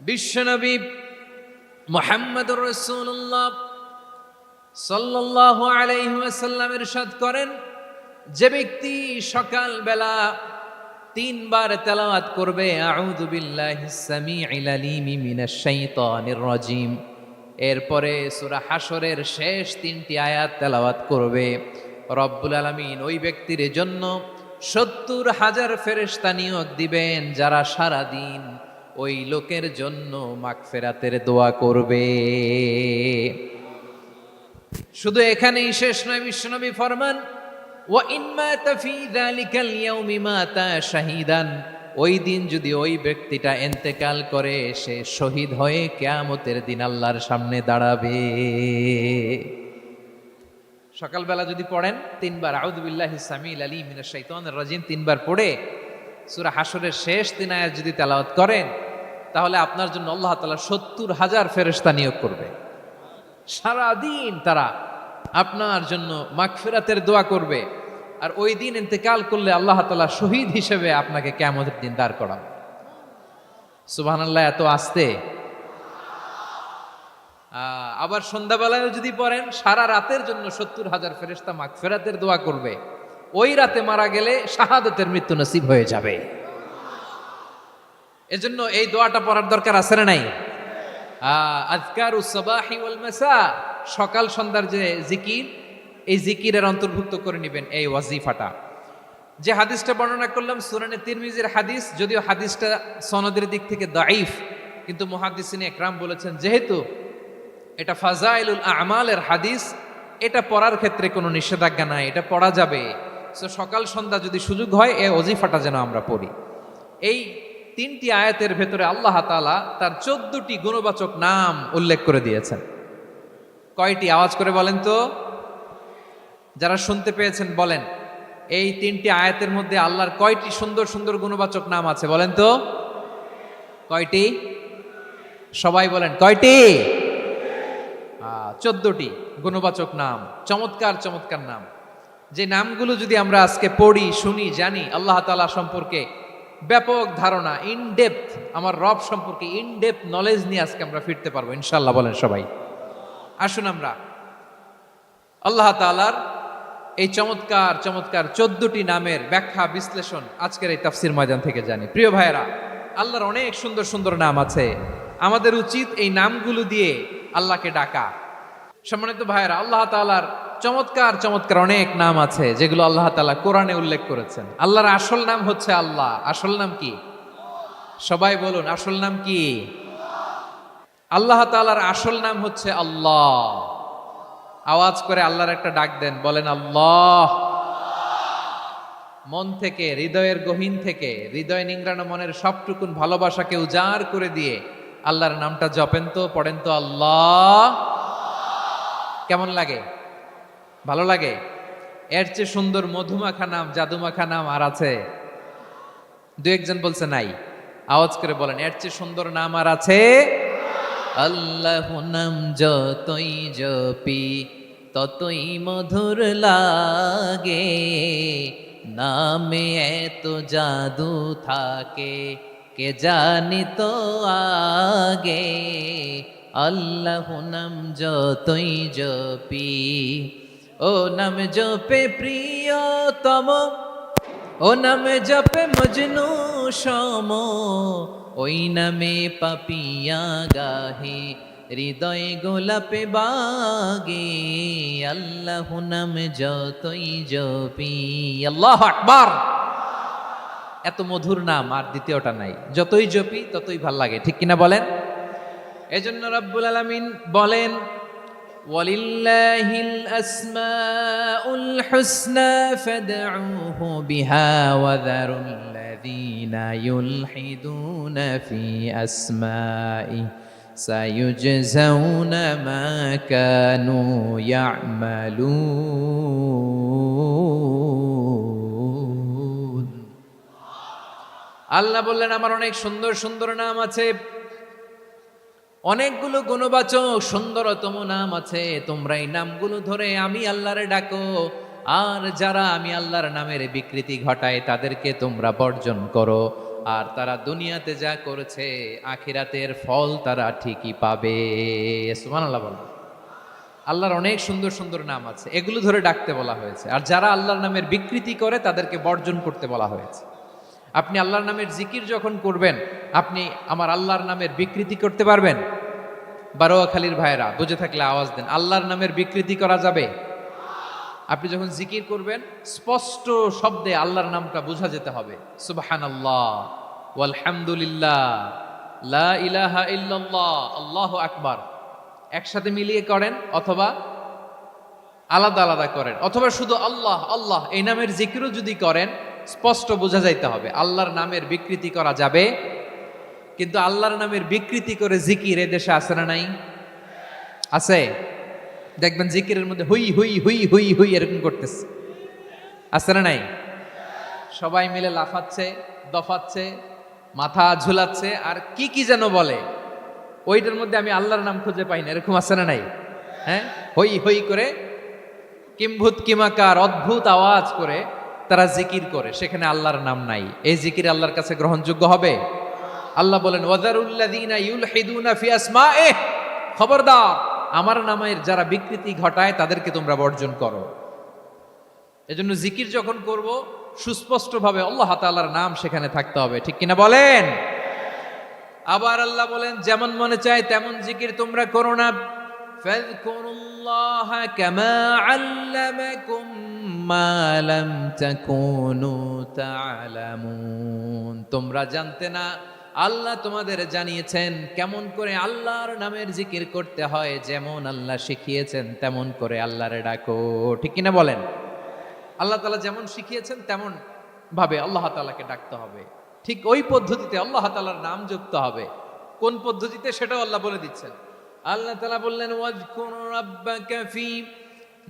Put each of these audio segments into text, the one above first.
বিশ্বনবী মুহাম্মদুর রাসূলুল্লাহ সাল্লাল্লাহু আলাইহি ওয়াসাল্লাম ইরশাদ করেন, যে ব্যক্তি সকালবেলা তিনবার তেলাওয়াত করবে আউযু বিল্লাহিস সামিউল আলিম মিনাশ শাইতানির রাজিম, এরপরে সূরা হাশরের শেষ তিনটি আয়াত তেলাওয়াত করবে, রব্বুল আলামিন ওই ব্যক্তির জন্য ৭০,০০০ ফেরেশতা নিয়োগ দিবেন যারা সারা দিন ওই লোকের জন্য মাগফিরাতের দোয়া করবে। শুধু এখানেই শেষ নয়, বিশ্বনবী ফরমান ওয়া ইন মাতা ফি যালিকাল ইয়াউমি মাতা শাহীদান, ওই দিন যদি ওই ব্যক্তিটা ইন্তেকাল করে সে শহীদ হয়ে কিয়ামতের দিন আল্লাহর সামনে দাঁড়াবে। সকালবেলা যদি পড়েন তিনবার আউযু বিল্লাহিস সামিউল আলিম মিনাশ শাইতানির রাজিম তিনবার পড়ে সূরা হাশরের শেষ তিন আয়াত যদি তেলাওয়াত করেন, তাহলে আপনার জন্য আল্লাহ তাআলা ৭০,০০০ ফেরেশতা নিয়োগ করবে। সারা দিন তারা আপনার জন্য মাগফিরাতের দোয়া করবে, আর ওই দিন ইন্তেকাল করলে আল্লাহ তাআলা শহীদ হিসেবে আপনাকে কিয়ামতের দিন দাঁড় করাবে। সুবহানাল্লাহ, এত আস্তে। আবার সন্ধ্যাবেলায় যদি পড়েন, সারা রাতের জন্য ৭০,০০০ ফেরেশতা মাগফিরাতের দোয়া করবে। ওই রাতে মারা গেলে শাহাদাতের মৃত্যু নসিব হয়ে যাবে। এজন্য এই দোয়াটা পড়ার দরকার আছে না নাই? আযকারুস সাবাহি ওয়াল মাসা, সকাল সন্ধ্যার যে জিকির, এই জিকিরের অন্তর্ভুক্ত করে নেবেন এই ওয়াজিফাটা। যে হাদিসটা বর্ণনা করলাম সুনানে তিরমিজির হাদিস, যদিও হাদিসটা সনদের দিক থেকে দাঈফ, কিন্তু মুহাদ্দিসিনে একরাম বলেছেন যেহেতু এটা ফাজাইলুল আমালের হাদিস, এটা পড়ার ক্ষেত্রে কোনো নিষেধাজ্ঞা নাই, এটা পড়া যাবে। সো সকাল সন্ধ্যা যদি সুযোগ হয় এই ওয়াজিফাটা যেন আমরা পড়ি। এই তিনটি আয়াতের ভেতরে আল্লাহ তাআলা তার 14টি গুণবাচক নাম উল্লেখ করে দিয়েছেন। কয়টি? আওয়াজ করে বলেন তো, যারা শুনতে পেয়েছেন বলেন, এই তিনটি আয়াতের মধ্যে আল্লাহর কয়টি সুন্দর সুন্দর গুণবাচক নাম আছে বলেন তো? কয়টি? সবাই বলেন কয়টি? 14টি গুণবাচক নাম, চমৎকার চমৎকার নাম। যে নামগুলো যদি আমরা আজকে পড়ি, শুনি, জানি, আল্লাহ তাআলা সম্পর্কে ব্যাপক ধারণা, ইনডেপথ, আমার রব সম্পর্কে ইনডেপথ নলেজ নিয়ে আজকে আমরা ফিরতে পারবো ইনশাআল্লাহ। বলেন সবাই। আসুন আমরা আল্লাহ তাআলার এই চমৎকার চমৎকার 14টি নামের ব্যাখ্যা বিশ্লেষণ আজকের এই তাফসীর ময়দান থেকে জানি। প্রিয় ভাইয়েরা, আল্লাহর অনেক সুন্দর সুন্দর নাম আছে, আমাদের উচিত এই নামগুলো দিয়ে আল্লাহকে ডাকা। সম্মানিত ভাইয়েরা, আল্লাহ তাআলার চমৎকার চমৎকার অনেক নাম আছে যেগুলো আল্লাহ তাআলা কোরআনে উল্লেখ করেছেন। আল্লাহর আসল নাম হচ্ছে আল্লাহ। আসল নাম কি? সবাই বলুন, আসল নাম কি? আল্লাহ তাআলার আসল নাম হচ্ছে আল্লাহ। আওয়াজ করে আল্লাহর একটা ডাক দেন, বলেন আল্লাহ। মন থেকে, হৃদয়ের গহীন থেকে, হৃদয় নিংড়ানো মনের সবটুকুন ভালোবাসাকে উজাড় করে দিয়ে আল্লাহর নামটা জপেন তো, পড়েন তো আল্লাহ। কেমন লাগে? ভালো লাগে? এর চেয়ে সুন্দর মধুমাখা নাম, জাদুমাখা নাম আর আছে? দু একজন বলছে নাই। আওয়াজ করে বলেন, এর চেয়ে সুন্দর নাম আর আছে? আল্লাহ নাম যতই জপি ততই মধুর লাগে, নামে এত জাদু থাকে কে জানি তো আগে। আল্লাহ নাম যতই জপি, ও নাম জপে প্রিয়তম, ও নামে জপে মজনু সম, ওই নামে পাপিয়া গাহে হৃদয়ে গোলাপে বাগে। আল্লাহ নাম যতই জপি। আল্লাহু আকবার। এত মধুর নাম আর দ্বিতীয়টা নাই, যতই জপি ততই ভাল লাগে, ঠিক কিনা বলেন? এজন্য রব্বুল আলামিন বলেন, ওয়ালিল্লাহিল আসমাউল হুসনা ফাদউহু বিহা ওয়া যারুল্লাযীনা ইউলহিদুনা ফি আসমাই সায়ুজজাউনা মা কানু ইয়ামালুন। আল্লাহ বললেন, আমার অনেক সুন্দর সুন্দর নাম আছে, অনেকগুলো গুণবাচক সুন্দরতম নাম আছে। তোমরা এই নামগুলো ধরে আমি আল্লাহরে ডাকো, আর যারা আমি আল্লাহর নামের বিকৃতি ঘটায় তাদেরকে তোমরা বর্জন করো। আর তারা দুনিয়াতে যা করেছে আখিরাতের ফল তারা ঠিকই পাবে। সুবহানাল্লাহ বলেন। আল্লাহর অনেক সুন্দর সুন্দর নাম আছে, এগুলো ধরে ডাকতে বলা হয়েছে। আর যারা আল্লাহর নামের বিকৃতি করে তাদেরকে বর্জন করতে বলা হয়েছে। আপনি আল্লাহর নামের জিকির যখন করবেন, আপনি আমার আল্লাহর নামের বিকৃতি করতে পারবেন? বারোয়াখালীর ভাইয়েরা বুঝে থাকলে আওয়াজ দেন, আল্লাহর নামের বিকৃতি করা যাবে? আপনি যখন জিকির করবেন স্পষ্ট শব্দে আল্লাহর নামটা বোঝা যেতে হবে। সুবহানাল্লাহ, ওয়ালহামদুলিল্লাহ, লা ইলাহা ইল্লাল্লাহ, আল্লাহু আকবার একসাথে মিলিয়ে করেন, অথবা আলাদা আলাদা করেন, অথবা শুধু আল্লাহ আল্লাহ এই নামের জিকিরও যদি করেন স্পষ্ট বোঝা যাইতে হবে। আল্লাহর নামের বিকৃতি করা যাবে। কিন্তু আল্লাহর নামের বিকৃতি করে জিকির এ দেশে আছে না নাই? আছে। দেখবেন জিকিরের মধ্যে হুই হুই হুই হুই হুই এরকম করতেছে, আছে না নাই? সবাই মিলে লাফাচ্ছে, দফাচ্ছে, মাথা ঝুলাচ্ছে, আর কি কি যেন বলে, ওইটার মধ্যে আমি আল্লাহর নাম খুঁজে পাই না, এরকম আছে না নাই? হ্যাঁ, হই হই করে কিম্ভূত কিমাকার অদ্ভুত আওয়াজ করে তারা জিকির করে, সেখানে আল্লাহর নাম নাই। এই জিকির আল্লাহর কাছে গ্রহণযোগ্য হবে? আল্লাহ বলেন ওয়াযারুল্লাযীনা ইউলহিদুনা ফি আসমাইহি, খবরদার আমার নামের যারা বিকৃতি ঘটায় তাদেরকে তোমরা বর্জন করো। এজন্য জিকির যখন করব সুস্পষ্টভাবে আল্লাহ তাআলার নাম সেখানে থাকতে হবে, ঠিক কিনা বলেন? আবার আল্লাহ বলেন যেমন মনে চায় তেমন জিকির তোমরা করো না। ফাযকুরুল্লাহা কামা আল্লামাকুম মা লাম তাকুনু তা'লামুন, তোমরা জানতে না, আল্লাহ তোমাদের জানিয়েছেন কেমন করে আল্লাহর নামের জিকির করতে হয়, যেমন আল্লাহ শিখিয়েছেন তেমন করে আল্লাহরে ডাকো, ঠিক কিনা বলেন? আল্লাহ তাআলা যেমন শিখিয়েছেন তেমন ভাবে আল্লাহ তাআলাকে ডাকতে হবে, ঠিক ওই পদ্ধতিতে আল্লাহ তাআলার নাম যুক্ত হবে। কোন পদ্ধতিতে সেটাও আল্লাহ বলে দিচ্ছেন। আল্লাহ তাআলা বললেন ওয়াজকুর রাব্বাকা ফি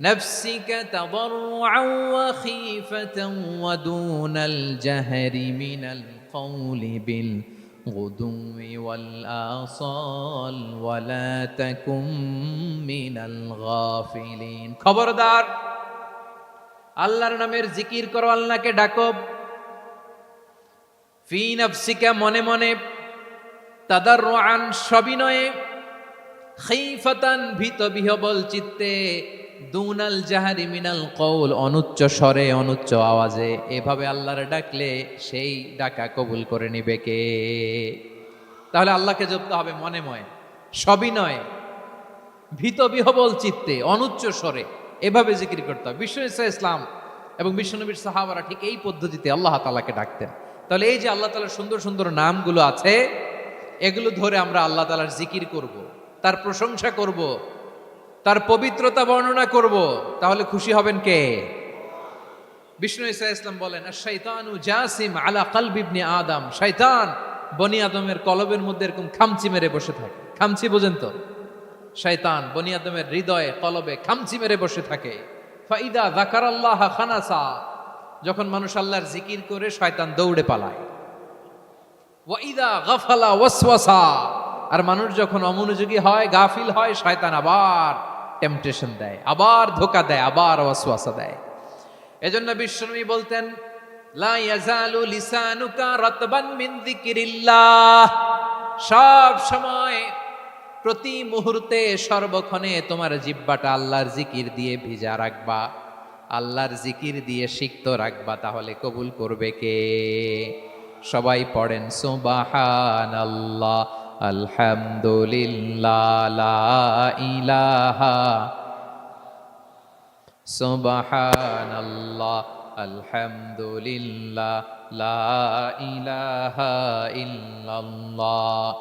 নাফসিকা তাদাররুআন ওয়া খীফাতান ওয়া দুনাল জাহরি মিনাল কওলি বিল গুদুওয়ি ওয়াল আসাল ওয়া লা তাকুম মিনাল গাফিলিন, খবরদার আল্লাহর নামের জিকির করো, আল্লাহকে ডাকো। ফি নাফসিকা মনে মনে, তাদাররুআন সবিনয়ে, খীফাতান ভীত বিহবল চিত্তে, দুনাল জাহারি মিনাল কওল অনুচ্চ স্বরে অনুচ্চ আওয়াজে, এভাবে আল্লাহরে ডাকলে সেই ডাকা কবুল করে নিবে কে? তাহলে আল্লাহকে জপতে হবে মনে মনে, সবিনয়ে, ভীত বিহবল চিত্তে, অনুচ্চ স্বরে, এভাবে জিকির করতে হবে। বিশ্ব ইসলাম এবং বিশ্বনবীর সাহাবারা ঠিক এই পদ্ধতিতে আল্লাহ তাআলাকে ডাকতেন। তাহলে এই যে আল্লাহ তাআলার সুন্দর সুন্দর নামগুলো আছে, এগুলো ধরে আমরা আল্লাহ তাআলার জিকির করব, তার প্রশংসা করব, তার পবিত্রতা বর্ণনা করব, তাহলে খুশি হবেন কে? বিষ্ণু ঈসা ইসলাম বলেন আশ-শাইতানু জাসিম আলা কলবি ইবনে আদম, শয়তান বনি আদমের কলবের মধ্যে এরকম খামচি মেরে বসে থাকে। খামচি বোঝেন তো? শয়তান বনি আদমের হৃদয়ে কলবে খামচি মেরে বসে থাকে। ফাইদা যাকারাল্লাহ খানাসা, যখন মানুষ আল্লাহর জিকির করে শয়তান দৌড়ে পালায়। ওয়াইদা গাফালা ওয়াসওয়াসা, আর মানুষ যখন অমনোযোগী হয়, গাফিল হয়, শয়তান আবার টেম্পটেশন দেয়, আবার ধোঁকা দেয়, আবার ওয়াসওয়াসা দেয়। এজন্য বিশ্বনবী বলতেন লা ইয়াজালু লিসানুকা রাতবান মিন যিকরিল্লাহ, সব সময় প্রতি মুহূর্তে সর্বক্ষণে তোমার জিহ্বাটা আল্লাহর জিকির দিয়ে ভিজা রাখবা, আল্লাহর জিকির দিয়ে সিক্ত রাখবা, তাহলে কবুল করবে কে? সবাই পড়েন সুবহানাল্লাহ, আলহামদুলিল্লাহ, লা ইলাহা, সুবহানাল্লাহ, আলহামদুলিল্লাহ, লা ইলাহা ইল্লাল্লাহ,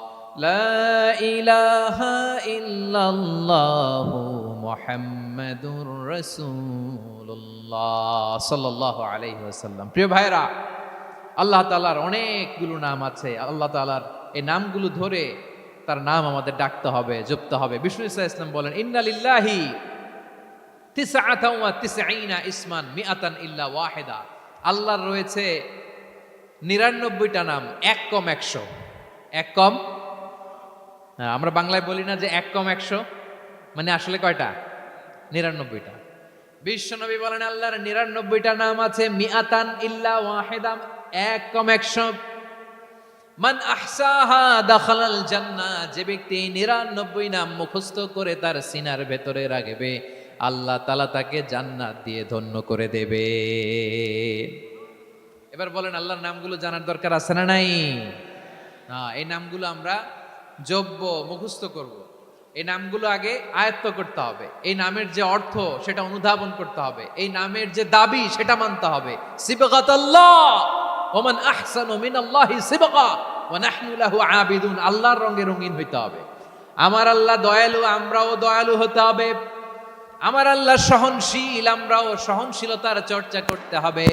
লা ইলাহা ইল্লাল্লাহু মুহাম্মাদুর রাসূলুল্লাহ সাল্লাল্লাহু আলাইহি ওয়াসাল্লাম। প্রিয় ভাইরা, আল্লাহ তাআলার অনেকগুলো নাম আছে। আল্লাহ তাআলার এই নামগুলো ধরে তার নাম আমাদের ডাকতে হবে, জপতে হবে। বিষ্ণু ইসলাম বলেন ইন্না লিল্লাহি তিসআতান ওয়া তিসঈনা ইসমান মিআতান ইল্লা ওয়াহিদা, আল্লাহর রয়েছে 99টা নাম, এক কম 100। এক কম, আমরা বাংলায় বলি না যে এক কম 100, মানে আসলে কয়টা? 99টা। বিশ্বনবী বলেন আল্লাহর 99টা নাম আছে, মিআতান ইল্লা ওয়াহিদা, এক কম 100। মান আহসাহা দাখালাল জান্নাহ, যে ব্যক্তি 99 নাম মুখস্থ করে তার সিনার ভেতরে রাখবে, আল্লাহ তাআলা তাকে জান্নাত দিয়ে ধন্য করে দেবে। এবার বলেন, আল্লাহর নামগুলো জানার দরকার আছে না নাই? এই নামগুলো আমরা জপব, মুখস্থ করব। এই নামগুলো আগে আয়ত্ত করতে হবে। এই নামের যে অর্থ সেটা অনুধাবন করতে হবে। এই নামের যে দাবি সেটা মানতে হবে। সিবগাতাল্লাহ ওয়া মান আহসানু মিনাল্লাহি সিবগা ওয়া নাহনু লাহু আবিদুন। আল্লাহর রঙে রঙিন হইতে হবে। আমার আল্লাহ দয়ালু, আমরাও দয়ালু হতে হবে। আমার আল্লাহ সহনশীল, আমরাও সহনশীলতার চর্চা করতে হবে।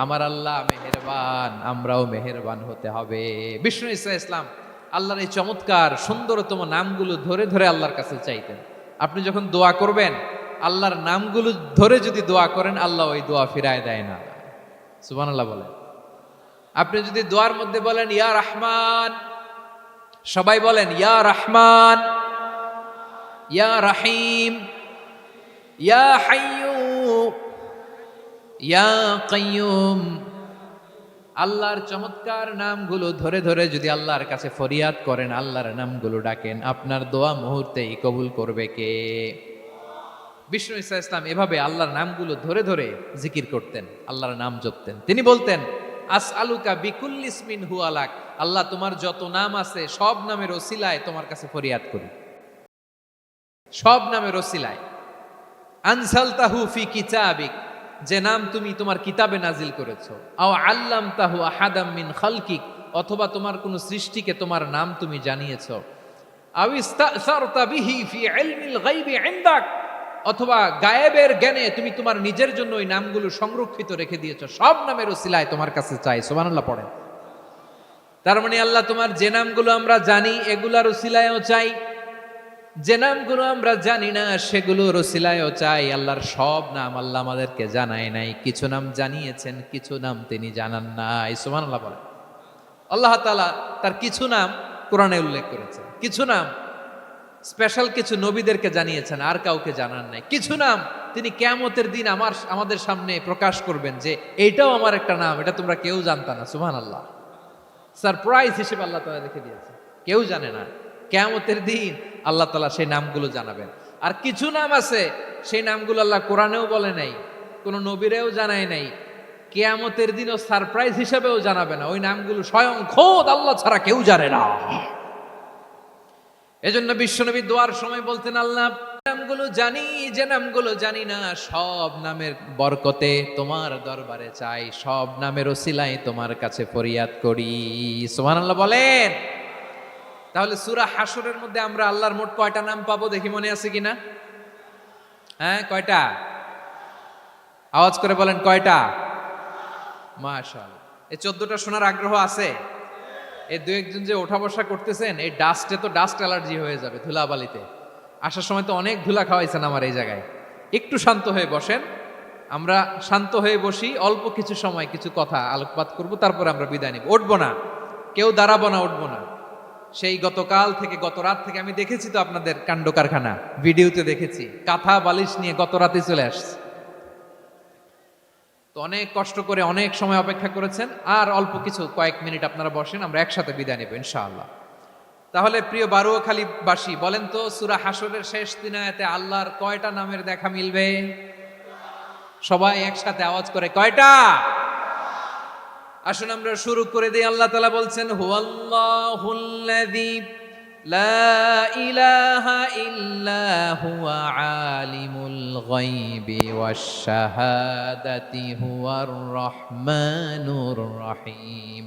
আমার আল্লাহ মেহেরবান, আমরাও মেহেরবান হতে হবে। বিষ্ণু ঈসা ইসলাম আল্লাহর এই চমৎকার সুন্দরতম নামগুলো ধরে ধরে আল্লাহর কাছে চাইতেন। আপনি যখন দোয়া করবেন, আল্লাহর নামগুলো ধরে যদি দোয়া করেন, আল্লাহ ওই দোয়া ফিরায় দেয় না। সুবহানাল্লাহ বলেন। আপনি যদি দোয়ার মধ্যে বলেন ইয়া রহমান, সবাই বলেন ইয়া রহমান, ইয়া রহিম, ইয়া হাইয়্যু, ইয়া কাইয়্যুম। আল্লাহর চমৎকার নামগুলো ধরে ধরে যদি আল্লাহর কাছে ফরিয়াদ করেন, আল্লাহর নামগুলো ডাকেন, আপনার দোয়া মুহূর্তেই কবুল করবে কে? বিষ্ণু ঈসা ইসলাম এভাবে আল্লাহর নামগুলো ধরে ধরে জিকির করতেন, আল্লাহর নাম জপতেন। তিনি বলতেন আসআলুকা বিকুল্লি ইসমিন হুয়া লাক, আল্লাহ তোমার যত নাম আছে সব নামের ওসিলায় তোমার কাছে ফরিয়াদ করি, সব নামের ওসিলায়। আনসালতাহু ফি কিতাবিক, যে নাম তুমি তোমার কিতাবে নাজিল করেছো। আও আল্লামতাহু আহাদাম মিন খালকিক, অথবা তোমার কোন সৃষ্টিকে তোমার নাম তুমি জানিয়েছো। আও ইস্তাসারতা বিহি ফি ইলমিল গায়বি ইনদাক, অথবা গায়েবের জ্ঞানে তুমি তোমার নিজের জন্য ওই নামগুলো সংরক্ষিত রেখে দিয়েছো। সব নামের ওসিলায় তোমার কাছে চাই। সুবহানাল্লাহ পড়েন। তার মানে আল্লাহ তোমার যে নামগুলো আমরা জানি এগুলার ওসিলায়ও চাই, যে নামগুলো আমরা জানি না সেগুলোর ওসিলায়ও চাই। আল্লাহর সব নাম আল্লাহ আমাদেরকে জানায় নাই, কিছু নাম জানিয়েছেন, কিছু নাম তিনি জানান নাই। সুবহানাল্লাহ বলেন। আল্লাহ তাআলা তার কিছু নাম কোরআনে উল্লেখ করেছেন, কিছু নাম স্পেশাল কিছু নবীদেরকে জানিয়েছেন, আর কাউকে জানান নাই। কিছু নাম তিনি কিয়ামতের দিন আমাদের সামনে প্রকাশ করবেন যে এইটাও আমার একটা নাম, এটা তোমরা কেউ জানতা না। সুবহানাল্লাহ। সারপ্রাইজ হিসেবে আল্লাহ তাআলা রেখে দিয়েছে, কেউ জানে না। কিয়ামতের দিন আল্লাহ তাআলা সেই নামগুলো জানাবেন। আর কিছু নাম আছে সেই নামগুলো আল্লাহ কোরআনেও বলে নাই, কোনো নবীরেও জানায় নাই, কিয়ামতের দিনও সারপ্রাইজ হিসেবেও জানাবে না। ওই নামগুলো স্বয়ং খোদ আল্লাহ ছাড়া কেউ জানে না। এজন্য বিশ্বনবী দোয়ার সময় বলতেন, আল্লাহ নামগুলো জানি, যে নামগুলো জানি না, সব নামের বরকতে তোমার দরবারে চাই, সব নামের ওসিলায় তোমার কাছে ফরিয়াদ করি। সুবহানাল্লাহ বলেন। তাহলে সূরা হাশরের মধ্যে আমরা আল্লাহর মোট কয়টা নাম পাবো দেখি, মনে আছে কিনা? হ্যাঁ, কয়টা? আওয়াজ করে বলেন কয়টা? মাশাআল্লাহ। এই 14টা শোনার আগ্রহ আছে? এই দু একজন যে ওঠা বসা করতেছেন, এই ডাস্টে তো ডাস্ট অ্যালার্জি হয়ে যাবে, ধুলাবালিতে আসার সময় তো অনেক ধুলা খাওয়াইছেন আমার এই জায়গায়। একটু শান্ত হয়ে বসেন, আমরা শান্ত হয়ে বসি, অল্প কিছু সময় কিছু কথা আলোকপাত করব, তারপরে আমরা বিদায় নিব। উঠবো না, কেউ দাঁড়াবো না, উঠবো না। সেই গতকাল থেকে, গত রাত থেকে আমি দেখেছি তো আপনাদের কাণ্ড কারখানা, ভিডিওতে দেখেছি, কাঁথা বালিশ নিয়ে গত রাতে চলে আসছে। তো অনেক কষ্ট করে অনেক সময় অপেক্ষা করেছেন, আর অল্প কিছু কয়েক মিনিট আপনারা বসেন, আমরা একসাথে বিদায় নেব ইনশাআল্লাহ। তাহলে প্রিয় বারুয়াখালীবাসী, বলেন তো সূরা হাশরের শেষ 3 আয়াতে আল্লাহর কয়টা নামের দেখা মিলবে? সবাই একসাথে আওয়াজ করে কয়টা? আসুন আমরা শুরু করে দিই। আল্লাহ তাআলা বলছেন, হুয়াল্লাহুল্লাযী লা ইলাহা ইল্লা হুয়া আলিমুল গায়বি ওয়াশ শাহাদাতি হুয়ার রহমানুর রহিম।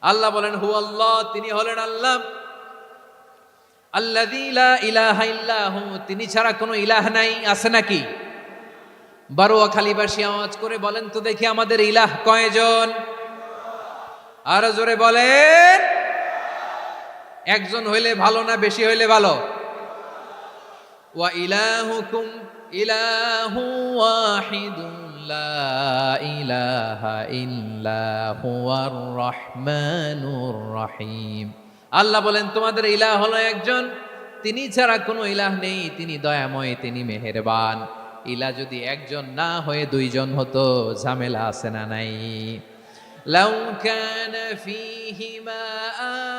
আল্লাহ বলেন হুয়াল্লাহ, তিনি হলেন আল্লাহ, আল্লাযী লা ইলাহা ইল্লা হু, তিনি ছাড়া কোনো ইলাহ নাই। আছে নাকি? বারুয়াখালীবাসী আওয়াজ করে বলেন তো দেখি, আমাদের ইলাহ কয়জন? আর জোরে বলেন। একজন হইলে ভালো না বেশি হইলে ভালো? ওয়া ইলাহুকুম ইলাহু ওয়াহিদুন লা ইলাহা ইল্লা হুয়ার রহমানুর রহিম। আল্লাহ বলেন তোমাদের ইলাহ হলো একজন, তিনি ছাড়া কোনো ইলাহ নেই, তিনি দয়াময়, তিনি মেহেরবান। ইলাহ যদি একজন না হয়ে দুইজন হতো, ঝামেলা আছে না নাই? লাউ কানা ফীহিমা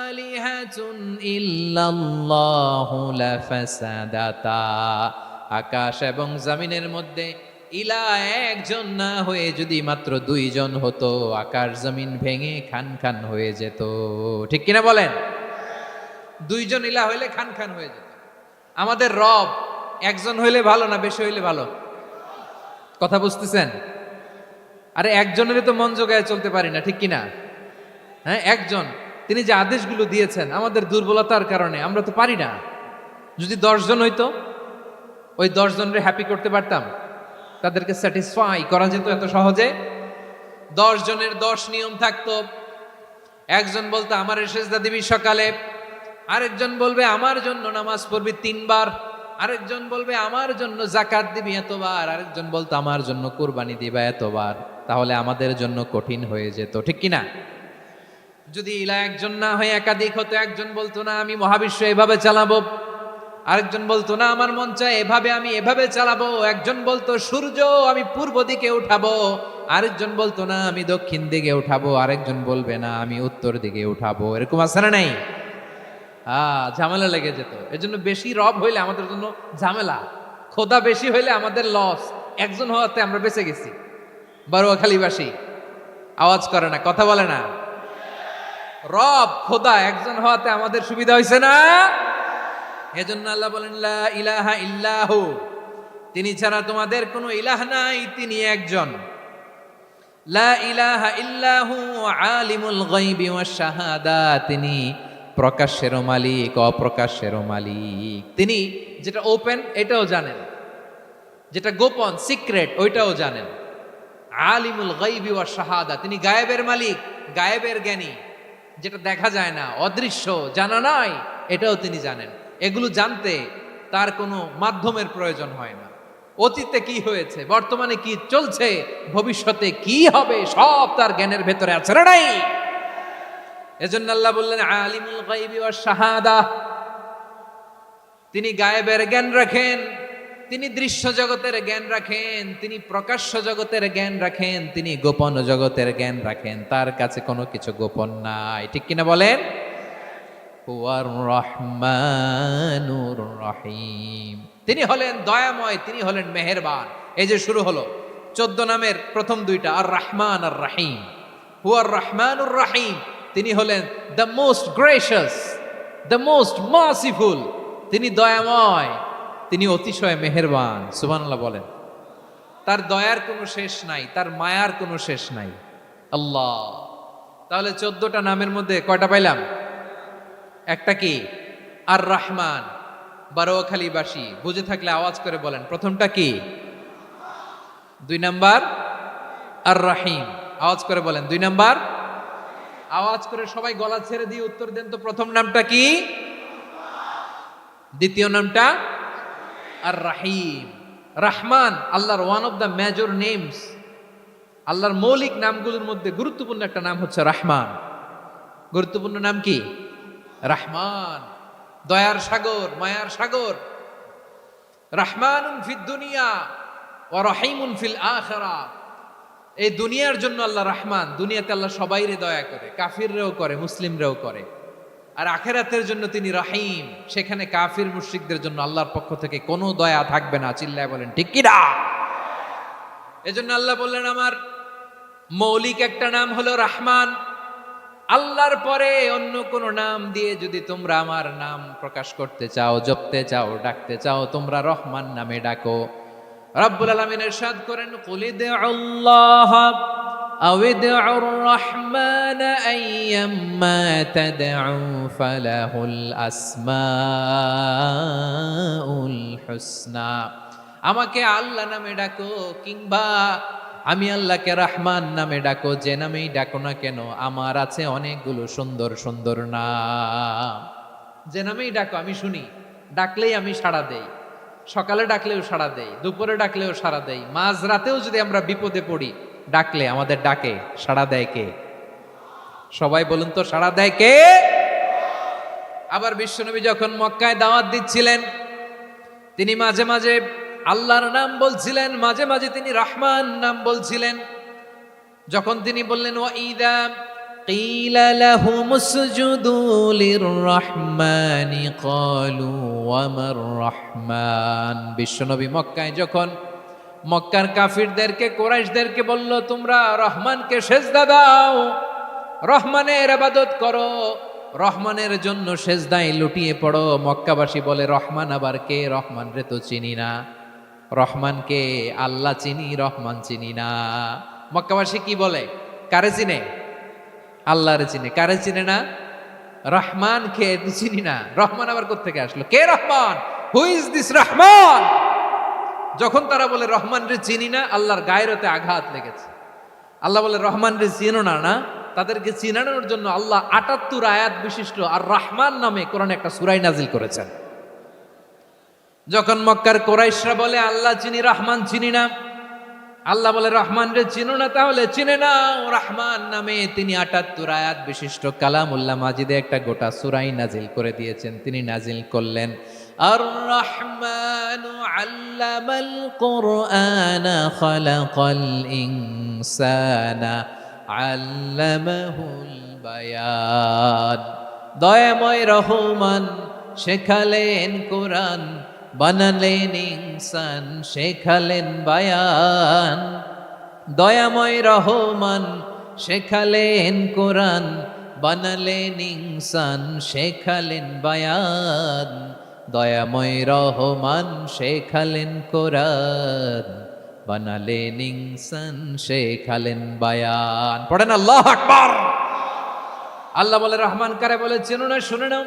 আলিহাতুন ইল্লাল্লাহু লাফাসাদাতা, আকাশ এবং জমিনের মধ্যে ইলা একজন না হয়ে যদি মাত্র দুইজন হতো, আকাশ জমিন ভেঙে খান খান হয়ে যেত। ঠিক কিনা বলেন? দুইজন ইলা হইলে খান খান হয়ে যেত। আমাদের রব একজন হইলে ভালো না বেশি হইলে ভালো? কথা বুঝতেছেন? আরে একজনের তো মন জোগায় চলতে পারি না, ঠিক কিনা? হ্যাঁ, একজন, তিনি যে আদেশগুলো দিয়েছেন আমাদের দুর্বলতার কারণে আমরা তো পারি না। যদি 10 জন হইতো, ওই 10 জনের হ্যাপি করতে পারতাম, তাদেরকে স্যাটিসফাই করা যেত এত সহজে? 10 জনের 10 নিয়ম থাকতো। একজন বলতো আমার সেজদা দিবি সকালে, আরেকজন বলবে আমার জন্য নামাজ পড়বি 3 বার, আরেকজন বলবে আমার জন্য যাকাত দিবি এতবার, আরেকজন বলতো আমার জন্য কুরবানি দিবা এতবার। তাহলে আমাদের জন্য কঠিন হয়ে যেত, ঠিক কিনা? যদি ইলা একজন না হয়ে একাধিক হতো, একজন বলতো না আমি মহাবিশ্ব এভাবে চালাবো, আরেকজন বলতো না আমার মন চায় এভাবে, আমি এভাবে চালাবো, একজন বলতো সূর্য আমি পূর্ব দিকে উঠাবো, আরেকজন বলতো না আমি দক্ষিণ দিকে উঠাবো, আরেকজন বলবে না আমি উত্তর দিকে উঠাবো। এরকম আছে না নাই? ঝামেলা লেগে যেত। এজন্য বেশি রব হইলে আমাদের জন্য ঝামেলা, খোদা বেশি হইলে আমাদের লস। একজন হওয়াতে আমরা বেঁচে গেছি। বারোয়াখালীবাসী আওয়াজ করে না, কথা বলে না। রব খোদা একজন হওয়াতে আমাদের সুবিধা হয়েছে না? এজন্য আল্লাহ বলেন লা ইলাহা ইল্লাহু, তিনি ছাড়া তোমাদের কোনো ইলাহ নাই, তিনি একজন। লা ইলাহা ইল্লাহু আলিমুল গায়বি ওয়াশ শাহাদা, তিনি প্রকাশ্যেরও মালিক অপ্রকাশ্যেরও মালিক। তিনি যেটা ওপেন এটাও জানেন, যেটা গোপন সিক্রেট ওইটাও জানেন। আলিমুল গায়বি ওয়াশ শাহাদা, তিনি গায়েবের মালিক, গায়েবের জ্ঞানী, যেটা দেখা যায় না, অদৃশ্য, জানা নাই, এটাও তিনি জানেন। এগুলো জানতে তার কোনো মাধ্যমের প্রয়োজন হয় না। অতীতে কি হয়েছে, বর্তমানে কি চলছে, ভবিষ্যতে কি হবে, সব তার জ্ঞানের ভেতরে আছে না নাই? এজন্য আল্লাহ বললেন আলিমুল গায়বি ওয়াশ শাহাদা, তিনি গায়েবের জ্ঞান রাখেন, তিনি দৃশ্য জগতের জ্ঞান রাখেন, তিনি প্রকাশ্য জগতের জ্ঞান রাখেন, তিনি গোপন জগতের জ্ঞান রাখেন। তার কাছে কোনো কিছু গোপন নাই, ঠিক কিনা বলেন? হুয়ার রহমানুর রহিম, তিনি হলেন দয়াময়, তিনি হলেন মেহেরবান। এই যে শুরু হলো 14 নামের প্রথম দুইটা, আর রহমান আর রহিম। হুয়ার রহমানুর রহিম, তিনি হলেন the most gracious, the most merciful, তিনি দয়াময়, তিনি অতিশয় মেহেরবান। সুবহানাল্লাহ বলেন। তার দয়ার কোনো শেষ নাই, তার মায়ার কোনো শেষ নাই। আল্লাহ, তাহলে 14টা নামের মধ্যে কয়টা পাইলাম? একটা কি? আর রহমান। বারোয়াখালীবাসী বুঝে থাকলে আওয়াজ করে বলেন, প্রথমটা কি? 2 নাম্বার আর রহিম। আওয়াজ করে বলেন 2 নাম্বার। আওয়াজ করে সবাই গলা ছেড়ে দিয়ে উত্তর দেন তো, প্রথম নামটা কি? দ্বিতীয় নামটা? আর রহিম। রহমান আল্লাহর one of the major names, আল্লাহর মৌলিক নামগুলোর মধ্যে গুরুত্বপূর্ণ একটা নাম হচ্ছে রহমান। গুরুত্বপূর্ণ নাম কি? রহমান, দয়ার সাগর, মায়ার সাগর। রহমানুন ফিদ দুনিয়া ওয়া রহিমুন ফিল আখিরা, এই দুনিয়ার জন্য আল্লাহ রহমান, দুনিয়াতে আল্লাহ সবাইরে দয়া করে, কাফিররেও করে, মুসলিমরেও করে। আর আখিরাতের জন্য তিনি রহিম, সেখানে কাফির মুশরিকদের জন্য আল্লাহর পক্ষ থেকে কোনো দয়া থাকবে না। চিল্লায় বলেন ঠিক কি না? এজন্য আল্লাহ বললেন আমার মৌলিক একটা নাম হলো রহমান। আল্লাহর পরে অন্য কোন নাম দিয়ে যদি তোমরা আমার নাম প্রকাশ করতে চাও, জপতে চাও, ডাকতে চাও, তোমরা রহমান নামে ডাকো। রব্বুল আলামিন ইরশাদ করেন কুলিদুল্লাহ আউইদুর রহমান আইয়াম্মা তাদউ ফালাহুল আসমাউল হুসনা, আমাকে আল্লাহ নামে ডাকো কিংবা আমি আল্লাহকে রহমান নামে ডাকো, যে নামেই ডাকো না কেন আমার আছে অনেকগুলো সুন্দর সুন্দর নাম। যে নামেই ডাকো আমি শুনি, ডাকলেই আমি সাড়া দেই। সকালে ডাকলেও সাড়া দেই, দুপুরে ডাকলেও সাড়া দেই, মাঝরাতেও যদি আমরা বিপদে পড়ি ডাকলে আমাদের ডাকে সাড়া দেয় কে? সবাই বলুন তো, সাড়া দেয় কে? আবার বিশ্বনবী যখন মক্কায় দাওয়াত দিচ্ছিলেন, তিনি মাঝে মাঝে আল্লাহর নাম বলছিলেন, মাঝে মাঝে তিনি রহমান নাম বলছিলেন। যখন তিনি বললেন ওয়াইদা কিলা লাহুমুসজুদু লিররহমানি ক্বালু ওয়ামার রহমান। বিশ্বনবী মক্কায় যখন মক্কার কাফিরদেরকে কুরাইশদেরকে বলল তোমরা রহমানকে সেজদা দাও, রহমানের ইবাদত করো, রহমানের জন্য সেজদায় লুটিয়ে পড়ো। মক্কাবাসী বলে রহমান আবার কে? রহমান রে তো চিনি না। রহমানকে? আল্লাহ চিনি, রহমান চিনি না। মক্কাবাসী কি বলে? কারে চিনে? আল্লাহরে চিনে। কারে চিনে না? রহমান কে চিনি না। রহমান আবার কোত্থেকে আসলো? কে Rahman? Who is this Rahman? যখন তারা বলে রহমান রে চিনি না, আল্লাহর গায়রতে আঘাত লেগেছে। আল্লাহ বলে রহমান রে চিনো না? না, তাদেরকে চিনানোর জন্য আল্লাহ ৭৮ আয়াত বিশিষ্ট আর রহমান নামে কোরআনে একটা সূরা নাজিল করেছেন। যখন মক্কার কুরাইশরা বলে আল্লাহ চিনি, রহমান চিনি না, আল্লাহ বলে রহমান রে চিনো না, তাহলে চিনে নাও রহমান নামে তিনি ৭৮ আয়াত বিশিষ্ট কালামুল্লাহ মাজিদে একটা গোটা সূরাই নাজিল করে দিয়েছেন। তিনি নাজিল করলেন আর রহমানু আল্লামাল কুরআনা খালাকাল ইনসানা আল্লামাহুল বায়ান। দয়াময় রহমান শেখালেন কোরআন, বানালেন ইনসান শেখালেন বায়ান। দয়াময় রহমান শেখালেন কোরআন, বানালেন ইনসান শেখালেন বায়ান। দয়াময় রহমান শেখালেন কোরআন, বানালেন ইনসান শেখালেন বায়ান। পড়েন আল্লাহু আকবার। আল্লাহ বলে রহমান কারে বলে চেনো না? শুনে নাও,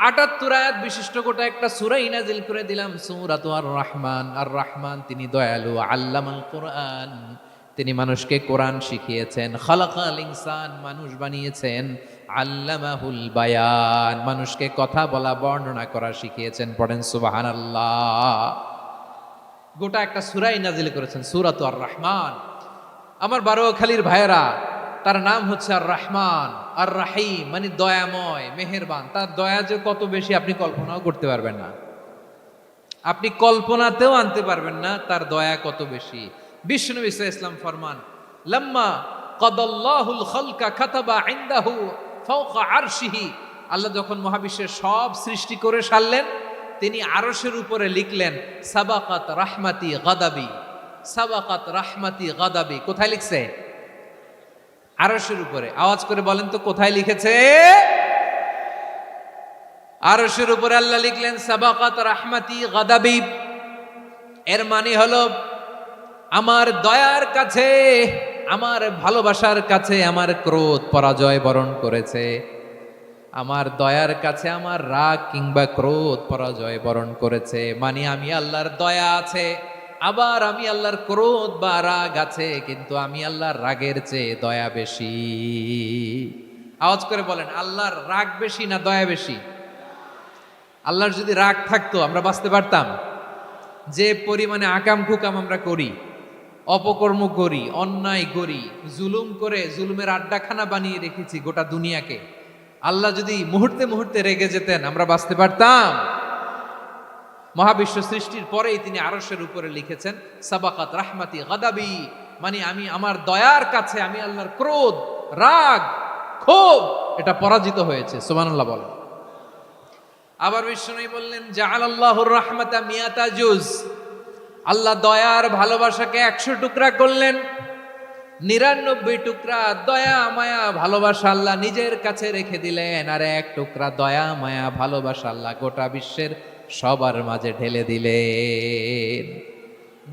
৭৮ আয়াত বিশিষ্ট গোটা একটা সূরাই নাজিল করে দিলাম, সূরাতু আর রহমান। আর রহমান তিনি দয়ালু, আল্লামাল কোরআন তিনি মানুষকে কোরআন শিখিয়েছেন, খালাকাল ইনসান মানুষ বানিয়েছেন, আল্লামাহুল বায়ান মানুষকে কথা বলা বর্ণনা করা শিখিয়েছেন। পড়েন সুবহানাল্লাহ। গোটা একটা সূরাই নাজিল করেছেন, সূরাতু আর রহমান। আমার বারোয়াখালীর ভাইয়েরা, তার নাম হচ্ছে আর রহমান আর রাহিম, মানে দয়াময় মেহেরবান। তার দয়া যে কত বেশি আপনি কল্পনাও করতে পারবেন না, আপনি কল্পনাতেও আনতে পারবেন না তার দয়া কত বেশি। বিশ্বনবী সাল্লাল্লাহু আলাইহি ওয়াসাল্লাম ফরমান লাম্মা কাদাল্লাহুল খালকা কাতাবা ইনদাহু ফাওকা আরশিহি। আল্লাহ যখন মহাবিশ্বের সব সৃষ্টি করে সারলেন, তিনি আরশের উপরে লিখলেন সাবাকাত রাহমাতি গাদাবি। সাবাকাত রাহমাতি গাদাবি কোথায় লিখছে? আরশের উপরে। আওয়াজ করে বলেন তো কোথায় লিখেছে? আরশের উপরে আল্লাহ লিখলেন সাবাকাত রাহমাতি গাদাবি। এর মানে হলো আমার দয়ার কাছে, আমার ভালোবাসার কাছে আমার ক্রোধ পরাজয় বরণ করেছে। আমার দয়ার কাছে আমার রাগ কিংবা ক্রোধ পরাজয় বরণ করেছে। মানে আমি আল্লাহর দয়া আছে, আবার আমি আল্লাহর ক্রোধ বা রাগ আছে, কিন্তু আমি আল্লাহর রাগের চেয়ে দয়া বেশি। আওয়াজ করে বলেন আল্লাহর রাগ বেশি না দয়া বেশি? আল্লাহর যদি রাগ থাকতো আমরা বাঁচতে পারতাম? যে পরিমাণে আকাম কুকাম আমরা করি, অপকর্ম করি, অন্যায় করি, জুলুম করে জুলুমের আড্ডাখানা বানিয়ে রেখেছি গোটা দুনিয়াকে, আল্লাহ যদি মুহূর্তে মুহূর্তে রেগে যেতেন আমরা বাঁচতে পারতাম? মহাবিশ্ব সৃষ্টির পরেই তিনি আরশের উপরে লিখেছেন সাবাকাত রাহমাতি গাদাবি, মানে আমি আমার দয়ার কাছে আমি আল্লাহর ক্রোধ, রাগ, ক্ষোভ এটা পরাজিত হয়েছে। সুবহানাল্লাহ বলেন। আবার বিষ্ণু বললেন জাআলাল্লাহুর রাহমাতা মিয়াতা জুজ। আল্লাহ দয়ার ভালোবাসাকে ১০০ টুকরা করলেন, ৯৯ টুকরা দয়া মায়া ভালোবাসা আল্লাহ নিজের কাছে রেখে দিলেন, আর ১ টুকরা দয়া মায়া ভালোবাসা আল্লাহ গোটা বিশ্বের সবার মাঝে ঢেলে দিলেন।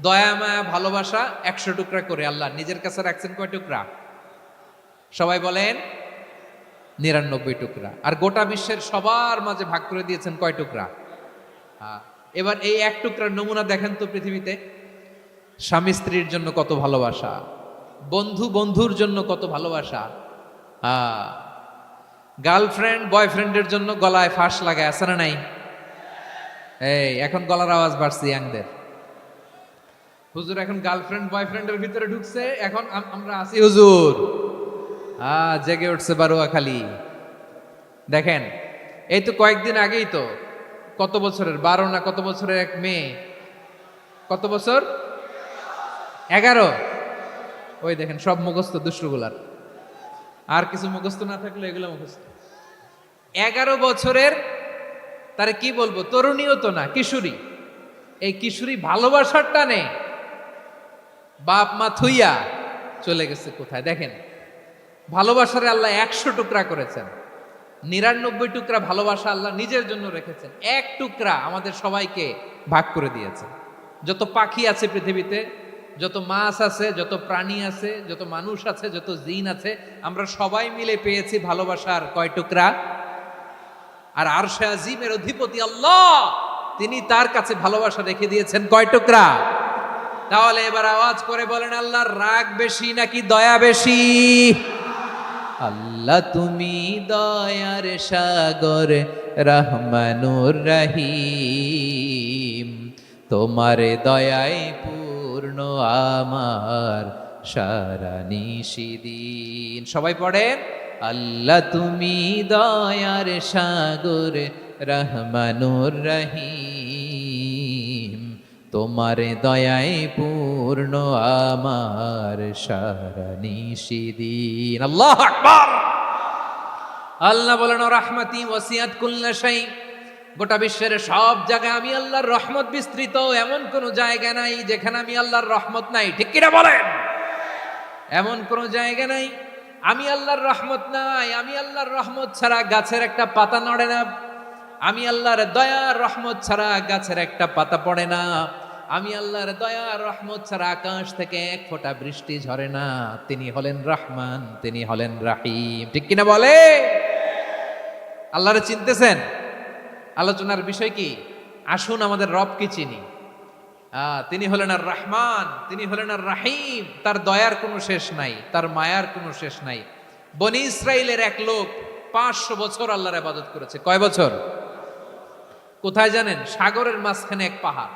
দয়া মায়া ভালোবাসা ১০০ টুকরা করে আল্লাহ নিজের কাছে রাখছেন কয় টুকরা? সবাই বলেন ৯৯ টুকরা। আর গোটা বিশ্বের সবার মাঝে ভাগ করে দিয়েছেন কয় টুকরা? এবার এই ১ টুকরার নমুনা দেখেন তো পৃথিবীতে। স্বামী স্ত্রীর জন্য কত ভালোবাসা, বন্ধু বন্ধুর জন্য কত ভালোবাসা, গার্লফ্রেন্ড বয়ফ্রেন্ডের জন্য গলায় ফাঁস লাগায়, আছে না নাই? এই এখন গলার আওয়াজ বাড়ছে ইয়াংদের। হুজুর এখন গার্লফ্রেন্ড বয়ফ্রেন্ডের ভিতরে ঢুকছে, এখন আমরা আছি হুজুর। জেগে উঠছে বারোয়াখালী। দেখেন এই তো কয়েকদিন আগেই তো, কত বছরের ১২ না কত বছরের এক মেয়ে, কত বছর? ১১। ওই দেখেন সব মুখস্থ দুষ্টগুলার, আর কিছু মুখস্থ না থাকলে এগুলো মুখস্থ। 11 বছরের, তারে কি বলবো, তরুণীও তো না, কিশোরী। এই কিশোরী ভালোবাসার টানে বাপ মা থুইয়া চলে গেছে কোথায় দেখেন। ভালোবাসারে আল্লাহ 100 টুকরা করেছেন, 99 টুকরা ভালোবাসা আল্লাহ নিজের জন্য রেখেছেন, 1 টুকরা আমাদের সবাইকে ভাগ করে দিয়েছেন। যত পাখি আছে পৃথিবীতে, যত মাছ আছে, যত প্রাণী আছে, যত মানুষ আছে, যত জিন আছে, আমরা সবাই মিলে পেয়েছি ভালোবাসার কয় টুকরা? আর আরশে আজিমের অধিপতি আল্লাহ, তিনি তার কাছে ভালোবাসা রেখে দিয়েছেন কয় টুকরা? তাহলে এবার আওয়াজ করে বলেন, আল্লাহর রাগ বেশি নাকি দয়া বেশি? আল্লাহ তুমি দয়ার সাগর, রহমানুর রহিম, তোমার দয়ায় পূর্ণ আমার সারা নিশিদিন। সবাই পড়েন, আল্লাহ তুমি দয়ার সাগর, রহমানুর রহিম, তোমার দয়ায় পূর্ণ আমার সারা নিশিদিন। আল্লাহু আকবার। আল্লাহ বলেন, রাহমাতি ওয়াসিআত কুল্লা শাই, গোটা বিশ্বের সব জায়গায় আমি আল্লাহর রহমত বিস্তৃত, এমন কোন জায়গা নাই যেখানে আমি আল্লাহর রহমত নাই। ঠিক কিনা বলেন? এমন কোন জায়গা নাই আমি আল্লাহর রহমত নাই। আমি আল্লাহর রহমত ছাড়া গাছের একটা পাতা নড়ে না, আমি আল্লাহর দয়ার রহমত ছাড়া গাছের একটা পাতা পড়ে না, আমি আল্লাহর দয়ার রহমত ছাড়া আকাশ থেকে এক ফোঁটা বৃষ্টি ঝরে না। তিনি হলেন রহমান, তিনি হলেন রাহিম। ঠিক কিনা বলে? আল্লাহরে চিনতেছেন? আলোচনার বিষয় কি? আসুন আমাদের রবকে চিনি। তিনি হলেন আর রহমান, তিনি হলেন আর রাহিম। তার দয়ার কোনো শেষ নাই, তার মায়ার কোনো শেষ নাই। বনি ইসরাইলের এক লোক 500 বছর আল্লাহর ইবাদত করেছে। কয় বছর? কোথায় জানেন? সাগরের মাঝখানে এক পাহাড়,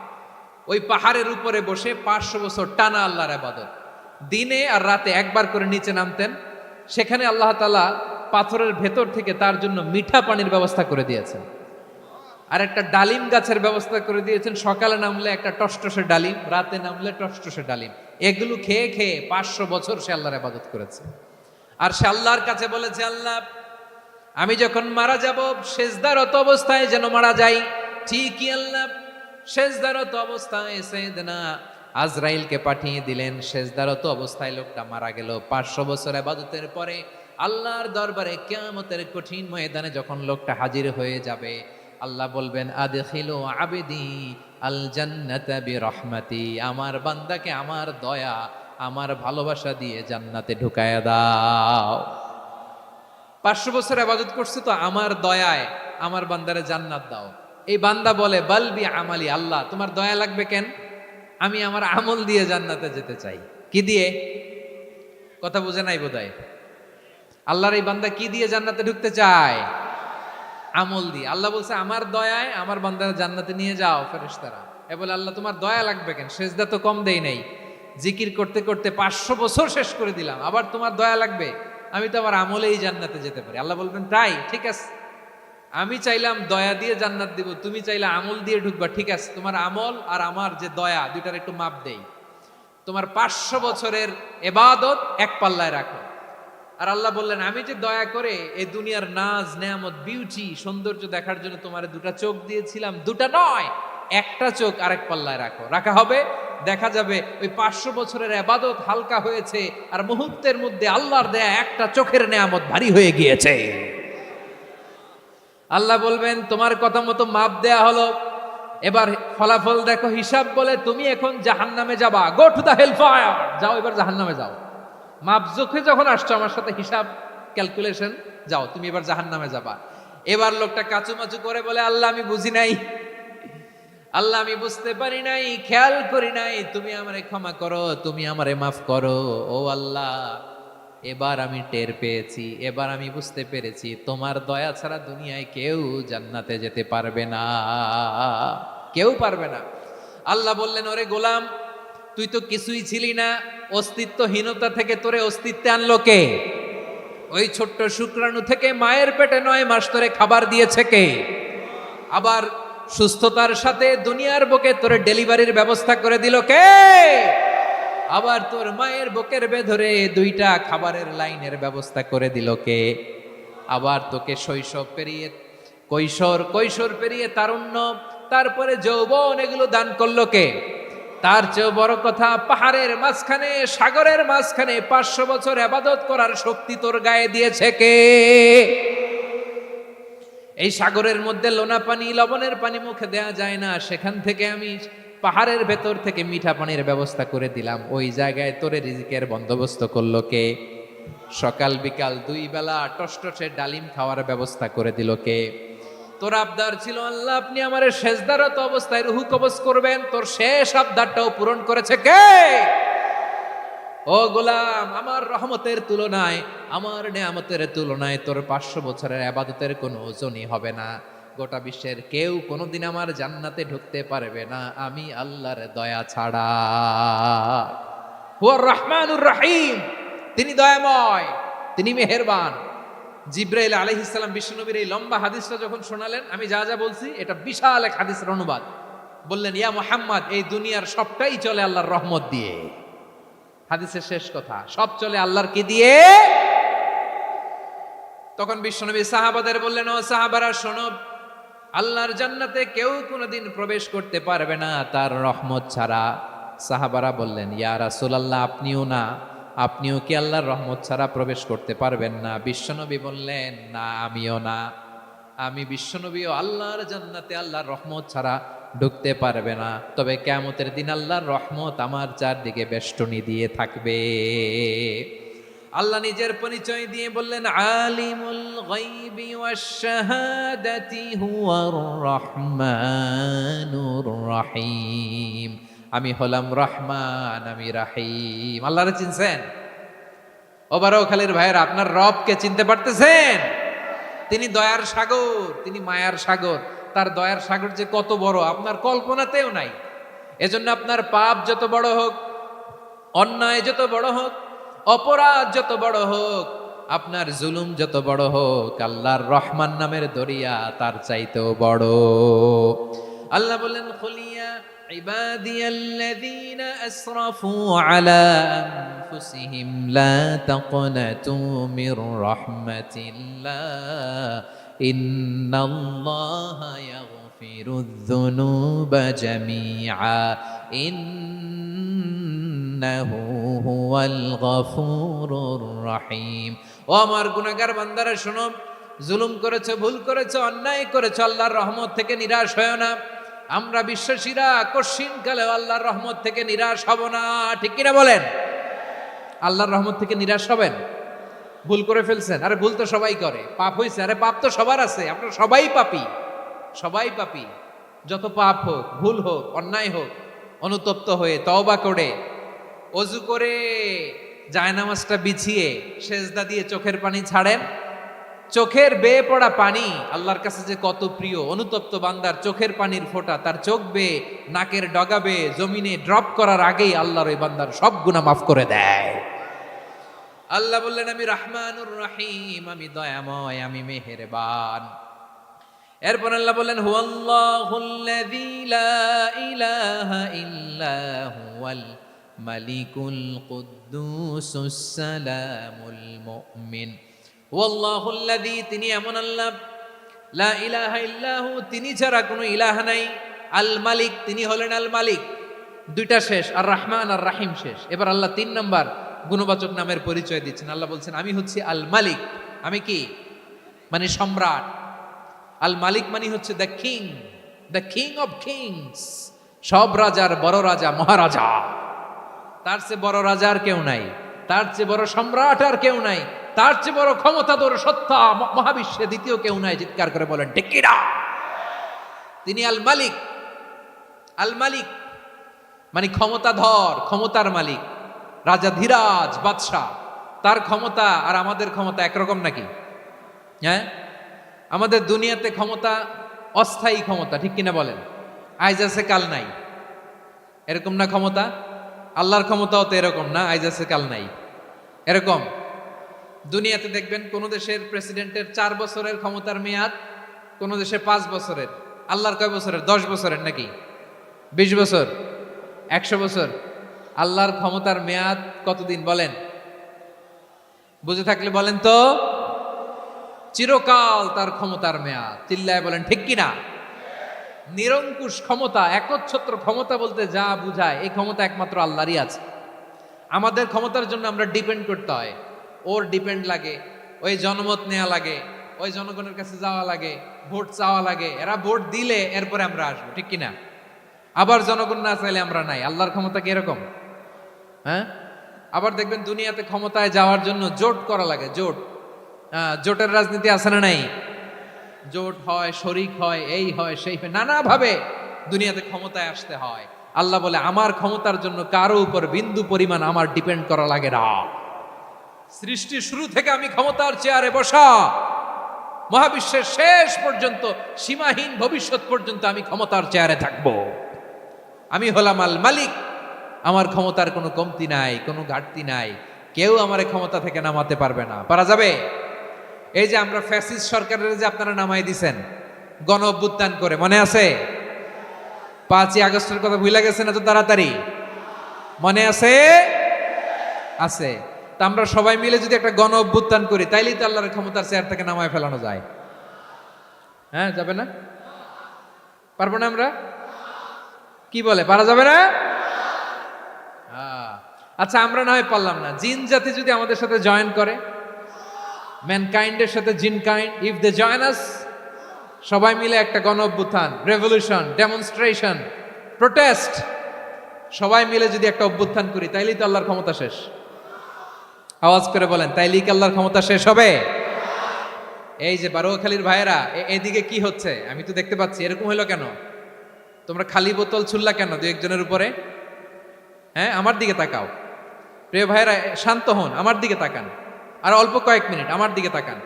ওই পাহাড়ের উপরে বসে 500 বছর টানা আল্লাহর ইবাদত। দিনে আর রাতে একবার করে নিচে নামতেন। সেখানে আল্লাহ তাআলা পাথরের ভেতর থেকে তার জন্য মিঠা পানির ব্যবস্থা করে দিয়েছেন, আর একটা ডালিম গাছের ব্যবস্থা করে দিয়েছেন। সকালে নামলে একটা টসটসে ডালিম, রাতে নামলে টসটসে ডালিম। এগুলো খেয়ে খেয়ে 500 বছর সে আল্লাহর ইবাদত করেছে। আর সে আল্লাহর কাছে বলেছে, আল্লাহ আমি যখন মারা যাব সেজদারত অবস্থায় যেন মারা যাই। ঠিকই আল্লাহ সেজদারত অবস্থায় সাইয়েদনা আজরাইলকে পাঠিয়ে দিলেন। সেজদারত অবস্থায় লোকটা মারা গেল। 500 বছর ইবাদতের পরে আল্লাহর দরবারে কিয়ামতের কঠিন ময়দানে যখন লোকটা হাজির হয়ে যাবে, আল্লাহ বলবেন, আদখিলু আবদি আল জান্নাতা বিরহমাতি, আমার বান্দাকে আমার দয়া, আমার ভালোবাসা দিয়ে জান্নাতে ঢুকায়া দাও। 500 বছর ইবাদত করছে তো আমার দয়ায় আমার বান্দারে জান্নাত দাও। এই বান্দা বলে, বালবি আমালি, আল্লাহ তোমার দয়া লাগবে কেন? আমি আমার আমল দিয়ে জান্নাতে যেতে চাই। কি দিয়ে? কথা বুঝে নাই বোধহয়। আল্লাহর এই বান্দা কি দিয়ে জান্নাতে ঢুকতে চায়? আমল দিয়ে। আল্লাহ বলছে, আমার দয়ায় আমার বান্দারা জান্নাতে নিয়ে যাও ফেরেশতারা। এ বলে, আল্লাহ তোমার দয়া লাগবে কেন? সেজদা তো কম দেই নাই, জিকির করতে করতে 500 বছর শেষ করে দিলাম, আবার তোমার দয়া লাগবে? আমি তো আমার আমলেই জান্নাতে যেতে পারি। আল্লাহ বলবেন, তাই ঠিক আছে, আমি চাইলাম দয়া দিয়ে জান্নাত দিব, তুমি চাইলে আমল দিয়ে ঢুকবা। ঠিক আছে, তোমার আমল আর আমার যে দয়া, দুইটার একটু মাপ দেই। তোমার 500 বছরের ইবাদত এক পাল্লায় রাখো। আর আল্লাহ বললেন, আমি যে দয়া করে এই দুনিয়ার নাজ নেয়ামত বিউটি সৌন্দর্য দেখার জন্য তোমার 2টা চোখ দিয়েছিলাম, 2টা নয়, একটা চোখ আরেক পাল্লায় রাখো। রাখা হবে, দেখা যাবে ওই 500 বছরের ইবাদত হালকা হয়েছে, আর মুহূর্তের মধ্যে আল্লাহর দেয়া একটা চোখের নেয়ামত ভারী হয়ে গিয়েছে। আল্লাহ বলবেন, তোমার কথা মতো মাপ দেয়া হলো, এবার ফলাফল দেখো, হিসাব বলে তুমি এখন জাহান্নামে যাবা। Go to the hell fire, যাও এবার জাহান্নামে যাও। মাপ চোখে যখন আসছো আমার সাথে হিসাব ক্যালকুলেশন, যাও তুমি এবার জাহান্নামে যাবা। এবার লোকটা কাচুমাচু করে বলে, আল্লাহ আমি বুঝি নাই, আল্লাহ আমি বুঝতে পারি নাই, খেয়াল করি নাই, তুমি আমারে ক্ষমা করো, তুমি আমারে মাফ করো। ও আল্লাহ, এবার আমি টের পেয়েছি, এবার আমি বুঝতে পেরেছি, তোমার দয়া ছাড়া দুনিয়ায় কেউ জান্নাতে যেতে পারবে না, কেউ পারবে না। আল্লাহ বললেন, ওরে গোলাম, তুই তো কিছুই ছিলি না, অস্তিত্বহীনতা থেকে তোরে অস্তিত্বে আনলো কে? ওই ছোট্ট শুক্রাণু থেকে মায়ের পেটে 9 মাস ধরে খাবার দিয়েছে কে? আবার সুস্থতার সাথে দুনিয়ার বুকে তোরে ডেলিভারির ব্যবস্থা করে দিল কে? আবার তোর মায়ের বুকের ভেতরে 2টা খাবারের লাইনের ব্যবস্থা করে দিল কে? আবার তোকে শৈশব পেরিয়ে কৈশোর পেরিয়ে তারুণ্য, তারপরে যৌবন, এগুলো দান করলো কে? তার চেয়েও বড় কথা, পাহাড়ের মাঝখানে, সাগরের মাঝখানে 500 বছর ইবাদত করার শক্তি তোর গায়ে দিয়েছে কে? এই সাগরের মধ্যে লোনা পানি, লবণের পানি মুখে দেয়া যায় না, সেখান থেকে আমি পাহাড়ের ভেতর থেকে মিঠা পানির ব্যবস্থা করে দিলাম। ওই জায়গায় তোরে রিজিকের বন্দোবস্ত করলো কে? সকাল বিকাল 2 বেলা টসটসে ডালিম খাওয়ার ব্যবস্থা করে দিল কে? তোর আবদার ছিল আল্লাহ আপনি আমার সেজদারত অবস্থায় রুহু কবজ করবেন, তোর শেষ আবদারটাও পূরণ করেছে কে? ও গোলাম, আমার রহমতের তুলনায়, আমার নেয়ামতের তুলনায় তোর 500 বছরের ইবাদতের কোনো ওজনই হবে না। গোটা বিশ্বের কেউ কোনোদিন আমার জান্নাতে ঢুকতে পারবে না আমি আল্লাহর দয়া ছাড়া। হুয়ার রহমানুর রহিম, তিনি দয়াময়, তিনি মেহেরবান। জিব্রাইল আলাইহিস সালাম বিশ্বনবীর এই লম্বা হাদিসটা যখন শোনালেন, আমি যা যা বলছি এটা বিশাল এক হাদিসের অনুবাদ। বললেন, ইয়া মুহাম্মদ, এই দুনিয়ার সবটাই চলে আল্লাহর রহমত দিয়ে। হাদিসের শেষ কথা, সব চলে আল্লাহর কি দিয়ে? তখন বিশ্বনবী সাহাবাদের বললেন, ও সাহাবারা শোনো, আল্লাহর জান্নাতে কেউ কোনোদিন প্রবেশ করতে পারবে না তার রহমত ছাড়া। সাহাবারা বললেন, ইয়া রাসূলুল্লাহ, আপনিও না? আপনিও কি আল্লাহর রহমত ছাড়া প্রবেশ করতে পারবেন না? বিশ্বনবী বললেন, না, আমিও না। আমি বিশ্বনবীও আল্লাহর জান্নাতে আল্লাহর রহমত ছাড়া ঢুকতে পারবে না, তবে কিয়ামতের দিন আল্লাহর রহমত আমার চারদিকে বেষ্টনী দিয়ে থাকবে। আল্লাহ নিজের পরিচয় দিয়ে বললেন, আলিমুল গায়বি ওয়াশ শাহাদাতি হুয়ার রহমানুর রহিম। আমি হলাম রহমান, আমি রাহিম। আল্লাহরে চিনছেন? ওবারখালীর ভাইয়ের, আপনার রবকে চিনতে পারতেছেন? তিনি দয়ার সাগর, তিনি মায়ার সাগর। তার দয়ার সাগর যে কত বড় আপনার কল্পনাতেও নাই। এজন্য আপনার পাপ যত বড় হোক, অন্যায় যত বড় হোক, অপরাধ যত বড় হোক, আপনার জুলুম যত বড় হোক, আল্লাহর রহমান নামের দরিয়া তার চাইতেও বড়। আল্লাহ বললেন, খুলিয়া ইবাদিয়াল্লাযীনা আসরাফু আলা আনফুসিহিম লা তাকনাতু মির রাহমাতিল্লাহ ইন্নাল্লাহা ইয়াগফিরুয যুনুবা জামিআ ইন্নাহু হুয়াল গফুরুর রহিম। ও আমার গুনাহগার বান্দারা শোনো, জুলুম করেছো, ভুল করেছো, অন্যায় করেছো, আল্লাহর রহমত থেকে নিরাশ হয়ো না। আমরা বিশ্বাসীরা কশিনকালে আল্লাহর রহমত থেকে নিরাশ হব না, ঠিক কিনা বলেন? আল্লাহর রহমত থেকে নিরাশ হবেন? ভুল করে ফেলছেন, আরে ভুল তো সবাই করে। পাপ হয়েছে, আরে পাপ তো সবার আছে, আপনারা সবাই পাপী, সবাই পাপী। যত পাপ হোক, ভুল হোক, অন্যায় হোক, অনুতপ্ত হয়ে তওবা করে, অজু করে, জায়নামাজটা বিছিয়ে সেজদা দিয়ে চোখের পানি ছাড়েন। চোখের বেয়ে পড়া পানি আল্লাহর কাছে যে কত প্রিয়। অনুতপ্ত বান্দার চোখের পানির ফোঁটা তার চোখ বেয়ে, নাকের ডগা বেয়ে জমিনে ড্রপ করার আগেই আল্লাহর ওই বান্দার সব গুনাহ মাফ করে দেয়। আল্লাহ বললেন, আমি রহমানুর রহিম, আমি দয়াময়, আমি মেহেরবান। এরপর আল্লাহ বললেন, হুয়াল্লাহুল্লাযী লা ইলাহা ইল্লা হুয়াল মালিকুল কুদ্দুসুস সালামুল মুমিন। হুয়াল্লাহুল্লাযী, তিনি এমন আল্লাহ, লা ইলাহা ইল্লাহু, তিনি ছাড়া কোনো ইলাহ নাই। আল মালিক, তিনি হলেন আল মালিক। দুইটা শেষ, আর রহমান আর রাহিম শেষ। এবার আল্লাহ 3 নম্বর গুণবাচক নামের পরিচয় দিচ্ছেন। আল্লাহ বলছেন, আমি হচ্ছি আল মালিক। আমি কি? মানে সম্রাট। আল মালিক মানে হচ্ছে দ্য কিং অফ কিংস, সব রাজার বড় রাজা, মহারাজা। তার চেয়ে বড় রাজা আর কেউ নাই, তার চেয়ে বড় সম্রাট আর কেউ নাই, তার চেয়ে বড় ক্ষমতাধর সত্তা মহাবিশ্বে দ্বিতীয় কেউ নাই। চিৎকার করে বলেন ঠিক কিনা? তিনি আল মালিক। আল মালিক মানে ক্ষমতাধর, ক্ষমতার মালিক, রাজা ধীরাজ বাদশাহ। তার ক্ষমতা আর আমাদের ক্ষমতা একরকম নাকি? হ্যাঁ, আমাদের দুনিয়াতে ক্ষমতা অস্থায়ী ক্ষমতা, ঠিক কিনা বলেন? আইজ আছে কাল নাই, এরকম না ক্ষমতা? আল্লাহর ক্ষমতাও তো এরকম না, আইজ আছে কাল নাই এরকম। দুনিয়াতে দেখবেন কোন দেশের প্রেসিডেন্টের 4 বছরের ক্ষমতার মেয়াদ, কোন দেশে 5 বছরের। আল্লাহর কয় বছরের? 10 বছরের নাকি 20 বছর, 100 বছর? আল্লাহর ক্ষমতার মেয়াদ কতদিন বলেন? বুঝে থাকলে বলেন তো। চিরকাল তার ক্ষমতার মেয়াদ। চিল্লায় বলেন ঠিক কিনা? নিরঙ্কুশ ক্ষমতা, একচ্ছত্র ক্ষমতা বলতে যা বুঝায়, এই ক্ষমতা একমাত্র আল্লাহরই আছে। আমাদের ক্ষমতার জন্য আমরা ডিপেন্ড করতে হয়, ওর ডিপেন্ড লাগে, ওই জনমত নেওয়া লাগে, ওই জনগণের কাছে যাওয়া লাগে, ভোট চাওয়া লাগে, এরা ভোট দিলে এরপরে আমরা আসবো, ঠিক কিনা? আবার জনগণ না চাইলে আমরা নাই। আল্লাহর ক্ষমতা কি এরকম? হ্যাঁ। আবার দেখবেন দুনিয়াতে ক্ষমতায় যাওয়ার জন্য জোট করা লাগে, জোট। জোটের রাজনীতি আছে না নাই? জোট হয়, শরিক হয়, এই হয় সেই হয়, নানাভাবে দুনিয়াতে ক্ষমতায় আসতে হয়। আল্লাহ বলে আমার ক্ষমতার জন্য কারো উপর বিন্দু পরিমাণ আমার ডিপেন্ড করা লাগে না। সৃষ্টির শুরু থেকে আমি ক্ষমতার চেয়ারে বসা, মহাবিশ্বের শেষ পর্যন্ত, সীমাহীন ভবিষ্যৎ পর্যন্ত আমি ক্ষমতার চেয়ারে থাকব। আমি হলাম আল মালিক। আমার ক্ষমতার কোনো কমতি নাই, কোনো ঘাটতি নাই। কেউ আমার ক্ষমতা থেকে নামাতে পারবে না। পারা যাবে? এই যে আমরা ফ্যাসিস্ট সরকারের যে আপনারা নামাই দিছেন গণ অভ্যুত্থান করে, মনে আছে? 5ই আগস্টের কথা ভুলে গেছেন এত তাড়াতাড়ি? মনে আছে? আছে। তা আমরা সবাই মিলে যদি একটা গণ অভ্যুত্থান করি, তাইলেই তো আল্লাহর ক্ষমতার চেয়ার থেকে নামায় ফেলানো যায়। হ্যাঁ, যাবে না? পারবো না আমরা? কি বলে, পারা যাবে না? আচ্ছা, আমরা না হয় পারলাম না, জিন জাতি যদি আমাদের সাথে জয়েন করে, ম্যানকাইন্ডের সাথে জিনকাইন্ড, ইফ দে জয়েন আস, সবাই মিলে একটা গণ অভ্যুত্থান, রেভলিউশন, ডেমনস্ট্রেশন, প্রোটেস্ট, সবাই মিলে যদি একটা অভ্যুত্থান করি, তাইলেই তো আল্লাহর ক্ষমতা শেষ। আওয়াজ করে বলেন, তাইলেই কি আল্লাহর ক্ষমতা শেষ হবে? এই যে বারোয়াখালীর ভাইয়েরা, এদিকে কি হচ্ছে আমি তো দেখতে পাচ্ছি, এরকম হলো কেন? তোমরা খালি বোতল ছুড়লা কেন দু একজনের উপরে? হ্যাঁ, আমার দিকে তাকাও। প্রিয় ভাইয়েরা, শান্ত হন, আমার দিকে তাকান। আর অল্প কয়েক মিনিট আমার দিকে তাকান।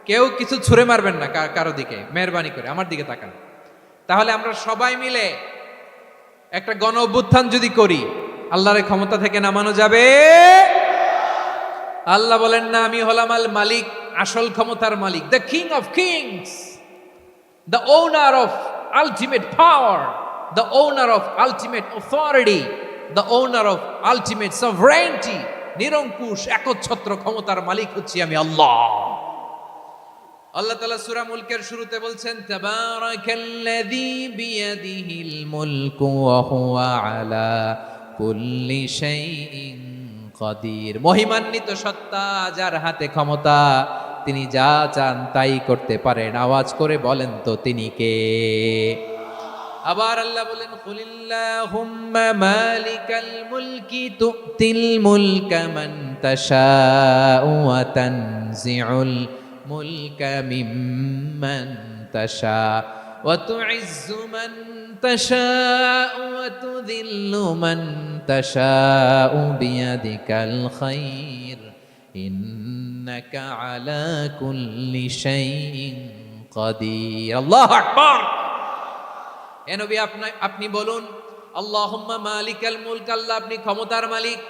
কেউ কিছু ছুঁড়ে মারবেন না কারো দিকে, মেহরবানি করে আমার দিকে তাকান। তাহলে আমরা সবাই মিলে একটা গণ অভ্যুত্থান যদি করি, আল্লাহর ক্ষমতা থেকে নামানো যাবে? আল্লাহ বলেন না, আমি হলাম আল মালিক, আসল ক্ষমতার মালিক, the king of kings, the owner of ultimate power, the owner of ultimate authority, the owner of ultimate sovereignty. নিরঙ্কুশ একচ্ছত্র ক্ষমতার মালিক হচ্ছি আমি আল্লাহ। আল্লাহ তাআলা সূরা মুলকের শুরুতে বলছেন, তাবারাকাল্লাযী বিয়াদিহিল মুলকু ওয়া হুয়া আলা কুল্লি শাইইন কাদির। মহিমান্বিত সত্তা, যার হাতে ক্ষমতা, তিনি যা চান তাই করতে পারেন। আওয়াজ করে বলেন তো তিনি কে? আবার আল্লাহ বলেন, কুলিল্লাহুম্মা মালিকাল মুলকি তুতিল মুলকা মান তাশাউ ওয়া তানজিউল মুলকা মিম্মান তাশা ওয়া তুইজ্জু মান তাশাউ ওয়া তুযিল্লু মান তাশাউ বিয়াদিকাল খায়র ইন্নাকা আলা কুল্লি শাইইন কাদির। আল্লাহু আকবার। এ নবী, আপনি বলুন, আল্লাহুম্মা মালিকাল মুলক, আল্লাহ আপনি ক্ষমতার মালিক।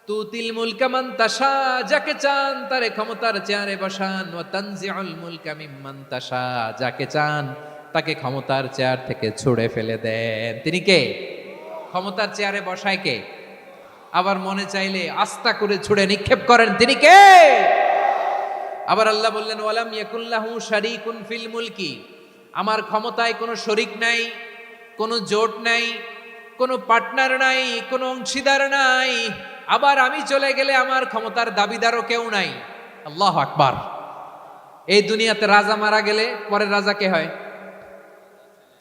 তুতিল মুলকা মান তাশা, যাকে চান তারে ক্ষমতার চেয়ারে বসান। ওয়া তানজিউল মুলকা মিম্মান তাশা, যাকে চান তাকে ক্ষমতার চেয়ার থেকে ছুঁড়ে ফেলে দেন। তিনি কে? ক্ষমতার চেয়ারে বসায় কে? আবার মনে চাইলে আস্থা করে ছুঁড়ে নিক্ষেপ করেন, তিনি কে? আবার আল্লাহ বললেন, ওয়ালাম ইয়াকুল্লাহু শারীকুন ফিল মুলকি, আমার ক্ষমতায় কোনো শরিক নাই, কোনো জোট নাই, কোনো পার্টনার নাই, কোনো অংশীদার নাই। আবার আমি চলে গেলে আমার ক্ষমতার দাবিদারও কেউ নাই। আল্লাহু আকবার। এই দুনিয়াতে রাজা মারা গেলে পরের রাজা কে হয়?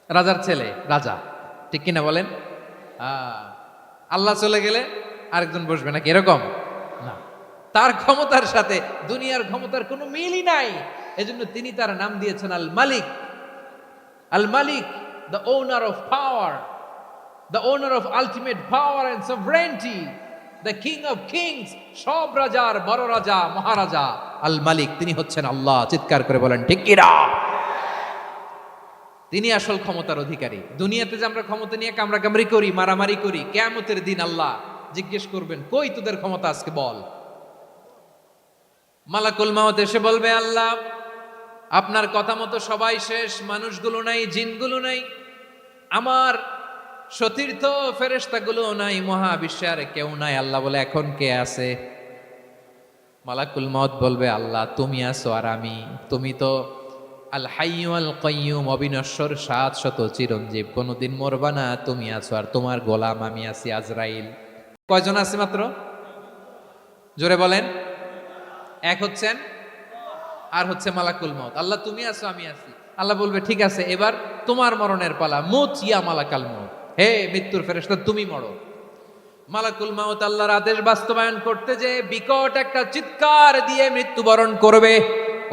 রাজার ছেলে রাজা, ঠিক কিনা বলেন? আল্লাহ চলে গেলে আরেকজন বসবে নাকি? এরকম না। তার ক্ষমতার সাথে দুনিয়ার ক্ষমতার কোনো মিলই নাই। এজন্য তিনি তার নাম দিয়েছেন আল মালিক। আল মালিক, the owner of power, the owner of ultimate power and sovereignty, the king of kings, সব রাজার বড় রাজা, মহারাজা আল মালিক, তিনি হচ্ছেন আল্লাহ। চিৎকার করে বলেন ঠিক কিনা? তিনি আসল ক্ষমতার অধিকারী। দুনিয়াতে যে আমরা ক্ষমতা নিয়ে কামড়াকামড়ি করি, মারামারি করি, কিয়ামতের দিন আল্লাহ জিজ্ঞেস করবেন, কই তোদের ক্ষমতা আজকে বল। মালাকুল মাউত এসে বলবে, আল্লাহ আপনার কথা মতো সবাই শেষ, মানুষগুলো নাই, জিনগুলো নাই। আমার সতীর্থ ফেরেশতাগুলো নাই, মহাবিশ্বে আর কেউ নাই। আল্লাহ বলে এখন কে আছে? মালাকুল মউত বলবে আল্লাহ তুমি আছো আর আমি। তুমি তো আল হাইয়্যু আল কাইয়্যুম, অবিনশ্বর, শাশ্বত, চিরঞ্জীব, কোনোদিন মরবা না, তুমি আছো আর তোমার গোলাম আমি আছি আজরাইল। কয়জন আছে মাত্র? জোরে বলেন। এক হচ্ছেন আর হচ্ছে মালাকুল মউত। আল্লাহ তুমি আছো আমি আছি। আল্লাহ বলবে ঠিক আছে এবার তোমার মরণের পালা, মুত ইয়া মালাকাল মউত, হে মৃত্যুর ফেরেশতা তুমি মরো। মালাকুল মাউত আল্লাহর আদেশ বাস্তবায়ন করতে যে বিকট একটা চিৎকার দিয়ে মৃত্যুবরণ করবে।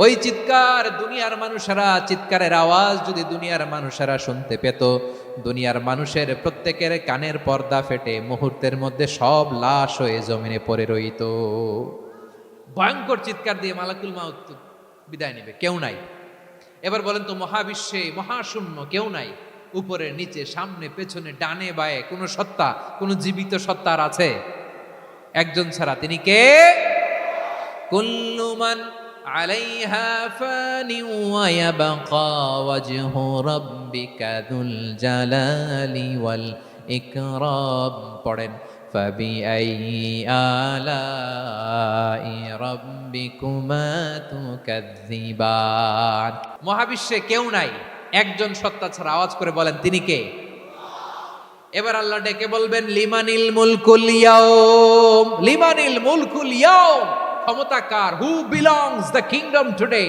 ওই চিৎকার দুনিয়ার মানুষেরা, চিৎকারের আওয়াজ যদি দুনিয়ার মানুষেরা শুনতে পেত, দুনিয়ার মানুষের প্রত্যেকের কানের পর্দা ফেটে মুহূর্তের মধ্যে সব লাশ হয়ে জমিনে পড়ে রইত। ভয়ঙ্কর চিৎকার দিয়ে মালাকুল মাউত বিদায় নেবে, কেউ নাই। এবার বলেন তো মহাবিশ্বে মহাশূন্য, কেউ নাই, উপরে নিচে সামনে পেছনে ডানে বায়ে কোন সত্তা, কোন জীবিত সত্তার আছে? একজন ছাড়া, তিনি কে? কুল্লু মান আলাইহা ফানি ওয়া ইয়াবকা ওয়াজহু রাব্বিকা যুল জালালি ওয়াল ইকরাম। পড়েন ফাবিআইয়ি আলাই রাব্বিকুমা তুকাজ্জিবান। মহাবিশ্বে কেউ নাই, একজন সত্তা ছাড়া। আওয়াজ করে বলেন তিনি কে? এবার আল্লাহ ডেকে বলবেন লিমানিল মুলকুল ইয়াউম, লিমানিল মুলকুল ইয়াউম, ক্ষমতা কার? Who belongs the kingdom today,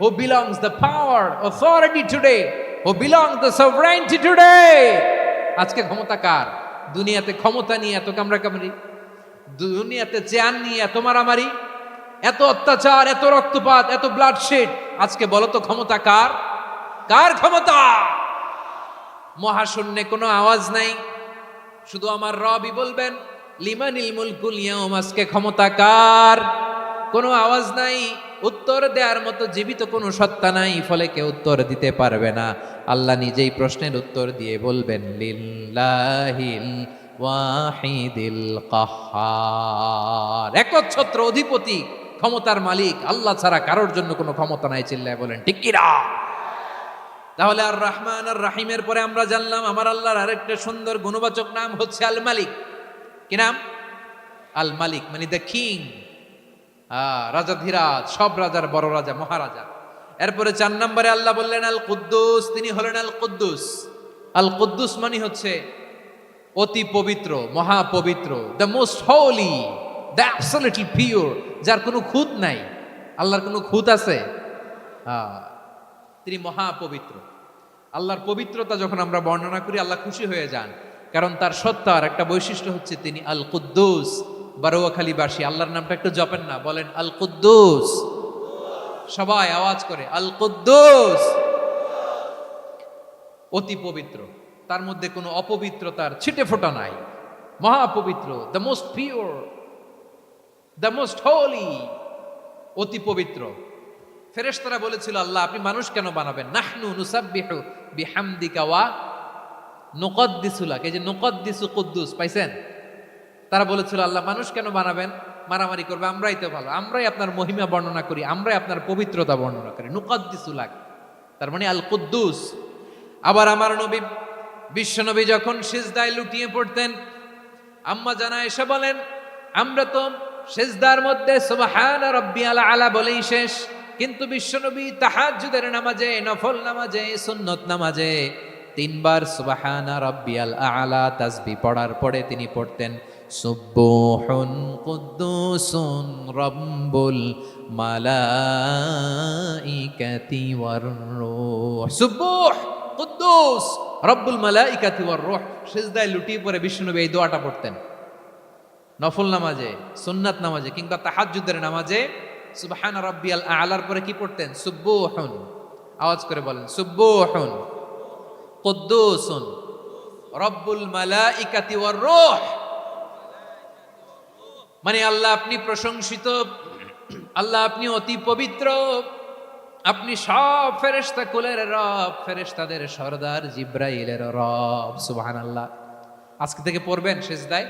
who belongs the power authority today, who belongs the sovereignty today. আজকে ক্ষমতা কার? দুনিয়াতে ক্ষমতা নিয়ে এত কামড়াকামড়ি, দুনিয়াতে চেয়ার নিয়ে এত মারামারি, এত অত্যাচার, এত রক্তপাত, এত ব্লাডশেড। আজকে বলো তো ক্ষমতা কার? কার ক্ষমতা? মহাশূন্যে কোনো আওয়াজ নাই, শুধু আমার রবই বলবেন লিমানিল মুলকুল ইয়াউম, আজকে ক্ষমতা কার? কোনো আওয়াজ নাই, উত্তর দেওয়ার মতো জীবিত কোনো সত্তা নাই, ফলে কেউ উত্তর দিতে পারবে না। আল্লাহ নিজেই প্রশ্নের উত্তর দিয়ে বলবেন লিল্লাহিল ওয়াহিদিল কাহ্হার, একচ্ছত্র অধিপতি, ক্ষমতার মালিক আল্লাহ ছাড়া কারোর জন্য কোনো ক্ষমতা নাই। চিল্লায় বলেন ঠিক কিনা? তাহলে আর রহমান আর রাহিমের পরে আমরা জানলাম আমার আল্লাহর আরেকটা সুন্দর গুণবাচক নাম হচ্ছে আল মালিক। কি নাম? আল মালিক, মানে দ্য কিং, রাজাধিরাজ, সব রাজার বড় রাজা, মহারাজা। এরপরে 4 নম্বরে আল্লাহ বললেন আল কুদ্দুস, তিনি হলেন আল কুদ্দুস। আল কুদ্দুস মানে হচ্ছে অতি পবিত্র, মহাপবিত্র, the most holy, the absolutely pure, যার কোনো খুঁত নাই। আল্লাহর কোনো খুঁত আছে? তিনি মহাপবিত্র। আল্লাহর পবিত্রতা যখন আমরা বর্ণনা করি আল্লাহ খুশি হয়ে যান, কারণ তার সত্তার একটা বৈশিষ্ট্য হচ্ছে তিনি আল কুদ্দুস। বারোয়াখালীবাসী আল্লাহর নামটা একটু জপেন না, বলেন আল কুদ্দুস, সবাই আওয়াজ করে আল কুদ্দুস। অতি পবিত্র, তার মধ্যে কোনো অপবিত্রতার ছিটে ফোঁটা নাই, মহাপবিত্র, the most pure, the most holy, অতি পবিত্র। ফেরেশতারা বলেছিল আল্লাহ আপনি মানুষ কেন বানাবেন? নাহনু নুসাব্বিহু বিহামদিকা ওয়া নুকদ্দিসু লাক। এই যে নুকদ্দিসু কুদ্দুস পাইছেন? তারা বলেছিল আল্লাহ মানুষ কেন বানাবেন? মারামারি করবে, আমরাই তো ভালো, আমরাই আপনার মহিমা বর্ণনা করি, আমরাই আপনার পবিত্রতা বর্ণনা করি। নুকদ্দিসু লাক, তার মানে আল কুদ্দুস। আবার আমার নবী, বিশ্ব নবী যখন সিজদায় লুটিয়ে পড়তেন, আম্মা জানা এসে বলেন আমরা তো সিজদার মধ্যে সুবহান রাব্বিয়াল আলা বলেই শেষ, কিন্তু বিশ্বনবী তাহাজ্জুদের নামাজে, নফল নামাজে, সুন্নত নামাজে 3 বার সুবহানা রাব্বিয়াল আলা তাসবিহ পড়ার পরে তিনি পড়তেন সুবহুন কুদ্দুসুন রাব্বুল মালাইকাতি ওয়ার রূহ। সুবহ কুদ্দুস রব্বুল মালাইকাতি ওয়ার রূহ। সিজদায় লুটিয়ে পড়ে বিশ্বনবী এই দোয়াটা পড়তেন। নফল নামাজে, সুন্নাত নামাজে কিংবা তাহাজ্জুদের নামাজে সুবহান রাব্বিয়াল আলার পরে কি পড়তেন? সুবহুন। আওয়াজ করে বলেন সুবহুন কুদ্দুসুন রব্বুল মালাইকাতি ওয়ার রূহ। মানে আল্লাহ আপনি প্রশংসিত, আল্লাহ আপনি অতি পবিত্র, আপনি সব ফেরেশতা কুলের রব, ফেরেশতাদের সরদার জিব্রাইলের রব। সুবহানাল্লাহ। আজকে থেকে পড়বেন সিজদায়?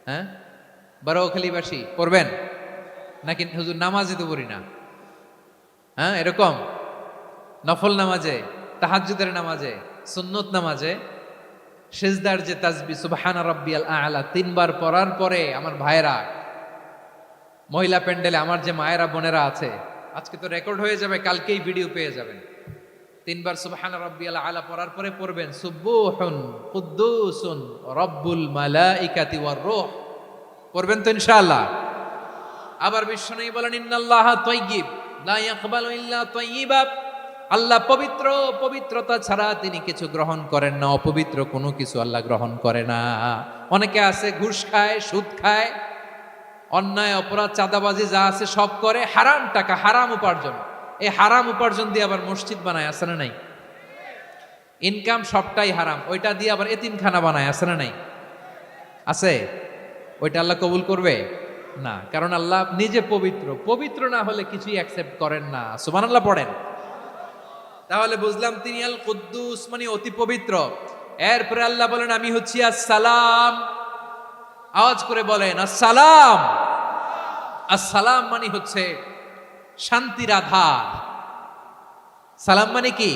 হ্যাঁ, বারোখালীবাসী পড়বেন নাকি হুজুর নামাজে তো পড়ি না? হ্যাঁ, এরকম নফল নামাজে, তাহাজ্জুদের নামাজে, সুন্নত নামাজে সিজদার যে তাসবিহ সুবহানা রাব্বিয়াল আ'লা 3 বার পড়ার পরে আমার ভাইরা, মহিলা প্যান্ডেলে আমার যে মায়েরা বোনেরা আছে, আজকে তো রেকর্ড হয়ে যাবে, কালকেই ভিডিও পেয়ে যাবেন। 3 বার সুবহানা রাব্বিয়াল আ'লা পড়ার পরে পড়বেন সুবহুন কুদ্দুসুন রব্বুল মালাইকাতি ওয়ার রূহ। পড়বেন তো ইনশাআল্লাহ। আবার বিশ্বনবী বলেন ইন্নাল্লাহা তাইয়্যিব লা ইয়াকবালু ইল্লা তাইয়্যিবা। আল্লাহ পবিত্র, পবিত্রতা ছাড়া তিনি কিছু গ্রহণ করেন না, অপবিত্র কোনো কিছু আল্লাহ গ্রহণ করে না। অনেকে আছে ঘুষ খায়, সুদ খায়, অন্যায় অপরাধ চাঁদাবাজি যা আছে সব করে, হারাম টাকা, হারাম উপার্জন। এই হারাম উপার্জন দিয়ে আবার মসজিদ বানায়, আছে না নাই? ইনকাম সবটাই হারাম, ওইটা দিয়ে আবার এতিমখানা বানায়, আছে না নাই? আছে। ওইটা আল্লাহ কবুল করবে না, কারণ আল্লাহ নিজে পবিত্র। পবিত্র না হলে কিছুই অ্যাকসেপ্ট করেন না। সুবহানাল্লাহ পড়েন। তাহলে বুঝলাম তিনি আল কুদ্দুস মানে অতি পবিত্র। এরপরে আল্লাহ বলেন আমি হচ্ছি আসসালাম। আওয়াজ করে বলেন আসসালাম। আসসালাম মানে হচ্ছে শান্তির আধার। সালাম মানে কি?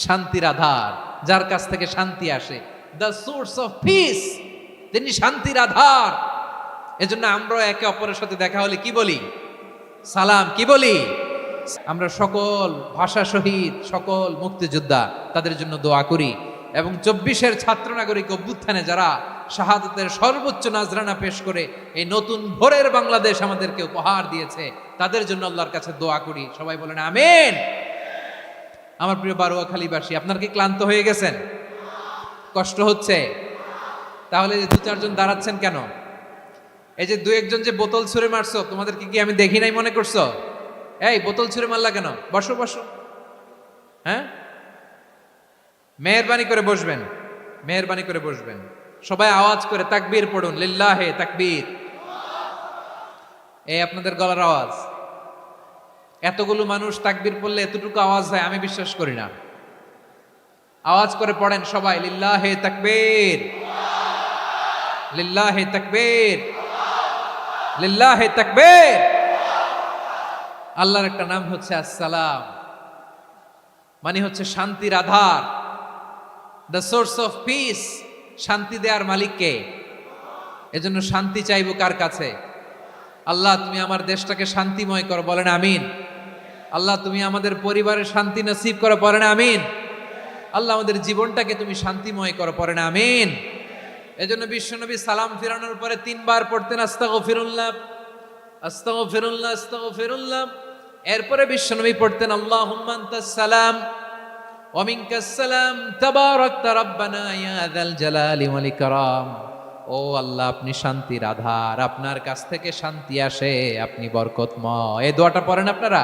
শান্তির আধার, যার কাছ থেকে শান্তি আসে। দ্য সোর্স অফ পিস, তিনি শান্তির আধার। এজন্য আমরা একে অপরের সাথে দেখা হলে কি বলি? সালাম। কি বলি? আমরা সকল ভাষা শহীদ, সকল মুক্তিযোদ্ধা, তাদের জন্য দোয়া করি। এবং 24-এর ছাত্র নাগরিক অভ্যুত্থানে যারা শাহাদাতের সর্বোচ্চ নাজরানা পেশ করে এই নতুন ভোরের বাংলাদেশ আমাদেরকে উপহার দিয়েছে, তাদের জন্য আল্লাহর কাছে দোয়া করি। সবাই বলেন আমিন। আমার প্রিয় বারোয়াখালীবাসী, আপনার কি ক্লান্ত হয়ে গেছেন? কষ্ট হচ্ছে? তাহলে 2-4 জন দাঁড়াচ্ছেন কেন? এই যে 2-1 জন যে বোতল ছুঁড়ে মারছো, তোমাদেরকে কি আমি দেখি নাই মনে করছো? এই বোতল ছুঁড়ে মারলা কেন? বসো বসো। হ্যাঁ, মেহেরবানি করে বসবেন, মেহেরবানি করে বসবেন। সবাই আওয়াজ করে তাকবীর পড়ুন, লিল্লাহে তাকবীর। এই আপনাদের গলার আওয়াজ। এতগুলো মানুষ তাকবীর পড়লে এতটুকু আওয়াজ হয় আমি বিশ্বাস করি না। আওয়াজ করে পড়েন সবাই, লিল্লাহে তাকবীর, লিল্লাহে তাকবীর, লিল্লাহে তাকবীর। আল্লাহর একটা নাম হচ্ছে আসসালাম, মানে হচ্ছে শান্তির আধার, দ্য সোর্স অফ পিস। শান্তি দেওয়ার মালিক কে? এজন্য শান্তি চাইবো কার কাছে? আল্লাহ তুমি আমার দেশটাকে শান্তিময় করো, বলেন আমিন। আল্লাহ তুমি আমাদের পরিবারের শান্তি নসিব করো, পড়েন আমিন। আল্লাহ আমাদের জীবনটাকে তুমি শান্তিময় করো, পড়েন আমিন। এজন্য বিশ্বনবী সালাম ফিরানোর পরে 3 বার পড়তেন আস্তাগফিরুল্লাহ, আস্তাগফিরুল্লাহ, আস্তাগফিরুল্লাহ। এরপরে বিশ্বনবী পড়তেন আল্লাহুম্মা আনতাস সালাম ওয়া মিনকাস সালাম তাবারাকতা রাব্বানা ইয়া যাল জালালি ওয়াল ইকরাম। ও আল্লাহ আপনি শান্তির আধার, আপনার কাছ থেকে শান্তি আসে, আপনি বরকতময়। এই দোয়াটা পড়েন আপনারা?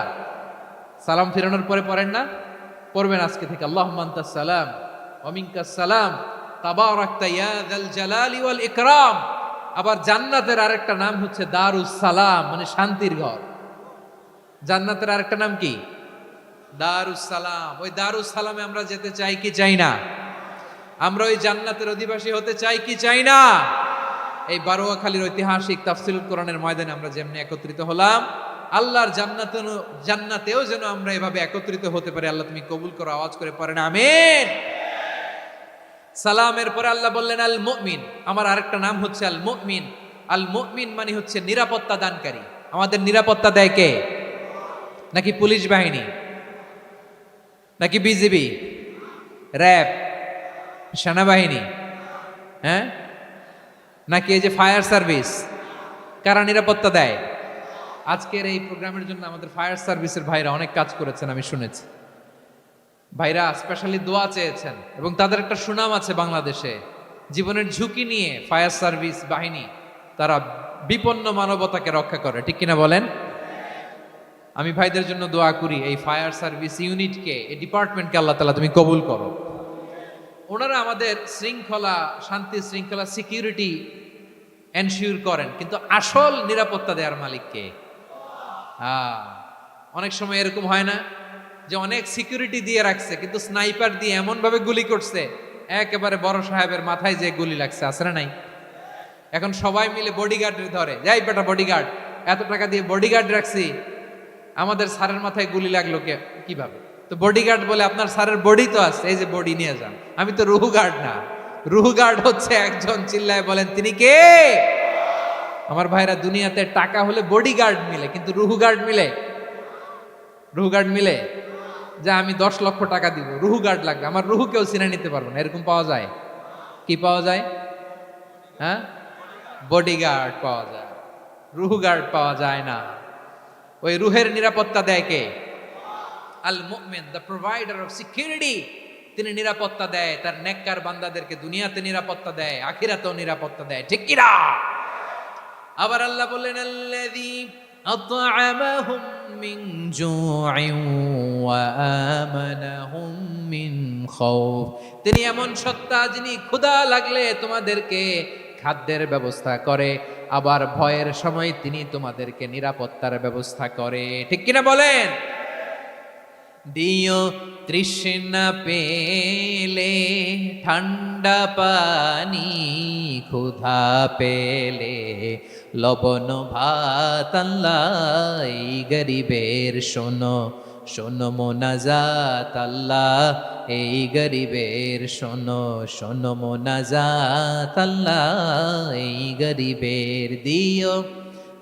সালাম ফিরানোর পরে পড়েন না? পড়বেন আজকে থেকে, আল্লাহুম্মা আনতাস সালাম ওয়া মিনকাস সালাম তাবারাকতা ইয়া যাল জালালি ওয়াল ইকরাম। আবার জান্নাতের আরেকটা নাম হচ্ছে দারুস সালাম, মানে শান্তির ঘর। জান্নাতের আরেকটা নাম কি? দারুস সালাম। ওই দারুস সালামে আমরা যেতে চাই কি চাই না? আমরা ওই জান্নাতের অধিবাসী হতে চাই কি চাই না? এই বারোয়াখালীর ঐতিহাসিক তাফসীরুল কোরআনের ময়দানে আমরা যেমনি একত্রিত হলাম, আল্লাহর জান্নাতেও যেন আমরা এভাবে একত্রিত হতে পারি। আল্লাহ তুমি কবুল করো। আওয়াজ করে পড়েন আমিন। সালামের পরে আল্লাহ বললেন আল মুমিন। আমার আরেকটা নাম হচ্ছে আল মুমিন। আল মুমিন মানে হচ্ছে নিরাপত্তা দানকারী। আমাদের নিরাপত্তা দেয় কে? নাকি পুলিশ বাহিনী, নাকি বিজিবি, র্যাব, সেনাবাহিনী, হ্যাঁ, নাকি এই যে ফায়ার সার্ভিস? কারা নিরাপত্তা দেয়? আজকের এই প্রোগ্রামের জন্য আমাদের ফায়ার সার্ভিসের ভাইরা অনেক কাজ করেছেন, আমি শুনেছি। ভাইরা স্পেশালি দোয়া চেয়েছেন এবং তাদের একটা সুনাম আছে বাংলাদেশে। জীবনের ঝুঁকি নিয়ে ফায়ার সার্ভিস বাহিনী তারা বিপন্ন মানবতাকে রক্ষা করে, ঠিক কিনা বলেন? আমি ভাইদের জন্য দোয়া করি, এই ফায়ার সার্ভিস ইউনিটকে, এই ডিপার্টমেন্টকে আল্লাহ তাআলা তুমি কবুল করো। ওনারা আমাদের শৃঙ্খলা, শান্তি শৃঙ্খলা, সিকিউরিটি এনশিওর করেন, কিন্তু আসল নিরাপত্তা দেওয়ার মালিক কে? অনেক সময় এরকম হয় না যে অনেক সিকিউরিটি দিয়ে রাখছে, কিন্তু স্নাইপার দিয়ে এমন ভাবে গুলি করছে একেবারে বড় সাহেবের মাথায় যে গুলি লাগছে, আছে না নাই? এখন সবাই মিলে বডিগার্ডের ধরে, যাই বেটা বডিগার্ড, এত টাকা দিয়ে বডিগার্ড রাখছি, আমাদের স্যারের মাথায় গুলি লাগলো কিভাবে? তো বডিগার্ড বলে আপনার স্যারের বডি তো আছে, এই যে বডি নিয়ে যান, আমি তো রুহু গার্ড না, রুহ গার্ড হচ্ছে একজন, চিল্লায় বলেন তিনি কে? আমার ভাইরা, দুনিয়াতে টাকা হলে বডিগার্ড মিলে, কিন্তু রুহ গার্ড মিলে? রুহ গার্ড মিলে? যে আমি 10 লক্ষ টাকা দিব, রুহ গার্ড লাগবে, আমার রুহ কেউ চিনে নিতে পারবো না, এরকম পাওয়া যায়? কি পাওয়া যায়? হ্যাঁ, বডিগার্ড পাওয়া যায়, রুহ গার্ড পাওয়া যায় না। ওই রুহের নিরাপত্তা দেয় কে? আল মুমিন, দ্য প্রোভাইডার অফ সিকিউরিটি। তিনি নিরাপত্তা দেয় তার নেককার বান্দাদেরকে, দুনিয়াতে নিরাপত্তা দেয়, আখিরাতেও নিরাপত্তা দেয়, ঠিক কি না? আবার আল্লাহ বললেন আল্লাযী আত'আমাহুম মিন জু'ইন ওয়া আমানাহুম মিন খাউফ। তিনি এমন সত্তা যিনি ক্ষুধা লাগলে তোমাদেরকে খাদ্যের ব্যবস্থা করে, আবার ভয়ের সময় তিনি তোমাদেরকে নিরাপত্তার ব্যবস্থা করে, ঠিক কিনা বলেন? দিও তৃষ্ণা পেলে ঠান্ডা পানি, ক্ষুধা পেলে লবণ ভাত, আল্লাহ এই গরিবের শোনো শোনো মোনাজাত, আল্লাহ এই গরিবের শোনো শোনো মোনাজাত, আল্লাহ এই গরিবের। দিও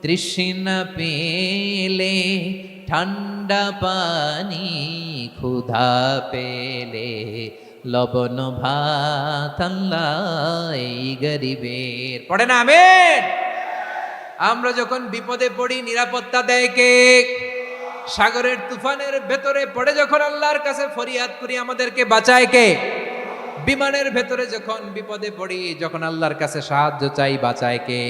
তৃষ্ণা পেলে ঠান্ডা পানি, ক্ষুধা পেলে লবণ ভাত, আল্লাহ এই গরিবের। পড়ে না আমিন? আমরা যখন বিপদে পড়ি নিরাপত্তা দেয় কে? সাগরের তুফানের ভেতরে পড়ে যখন আল্লাহর কাছে ফরিয়াদ করি আমাদেরকে বাঁচায় কে? বিমানের ভেতরে যখন বিপদে পড়ি, যখন আল্লাহর কাছে সাহায্য চাই, বাঁচায় কে?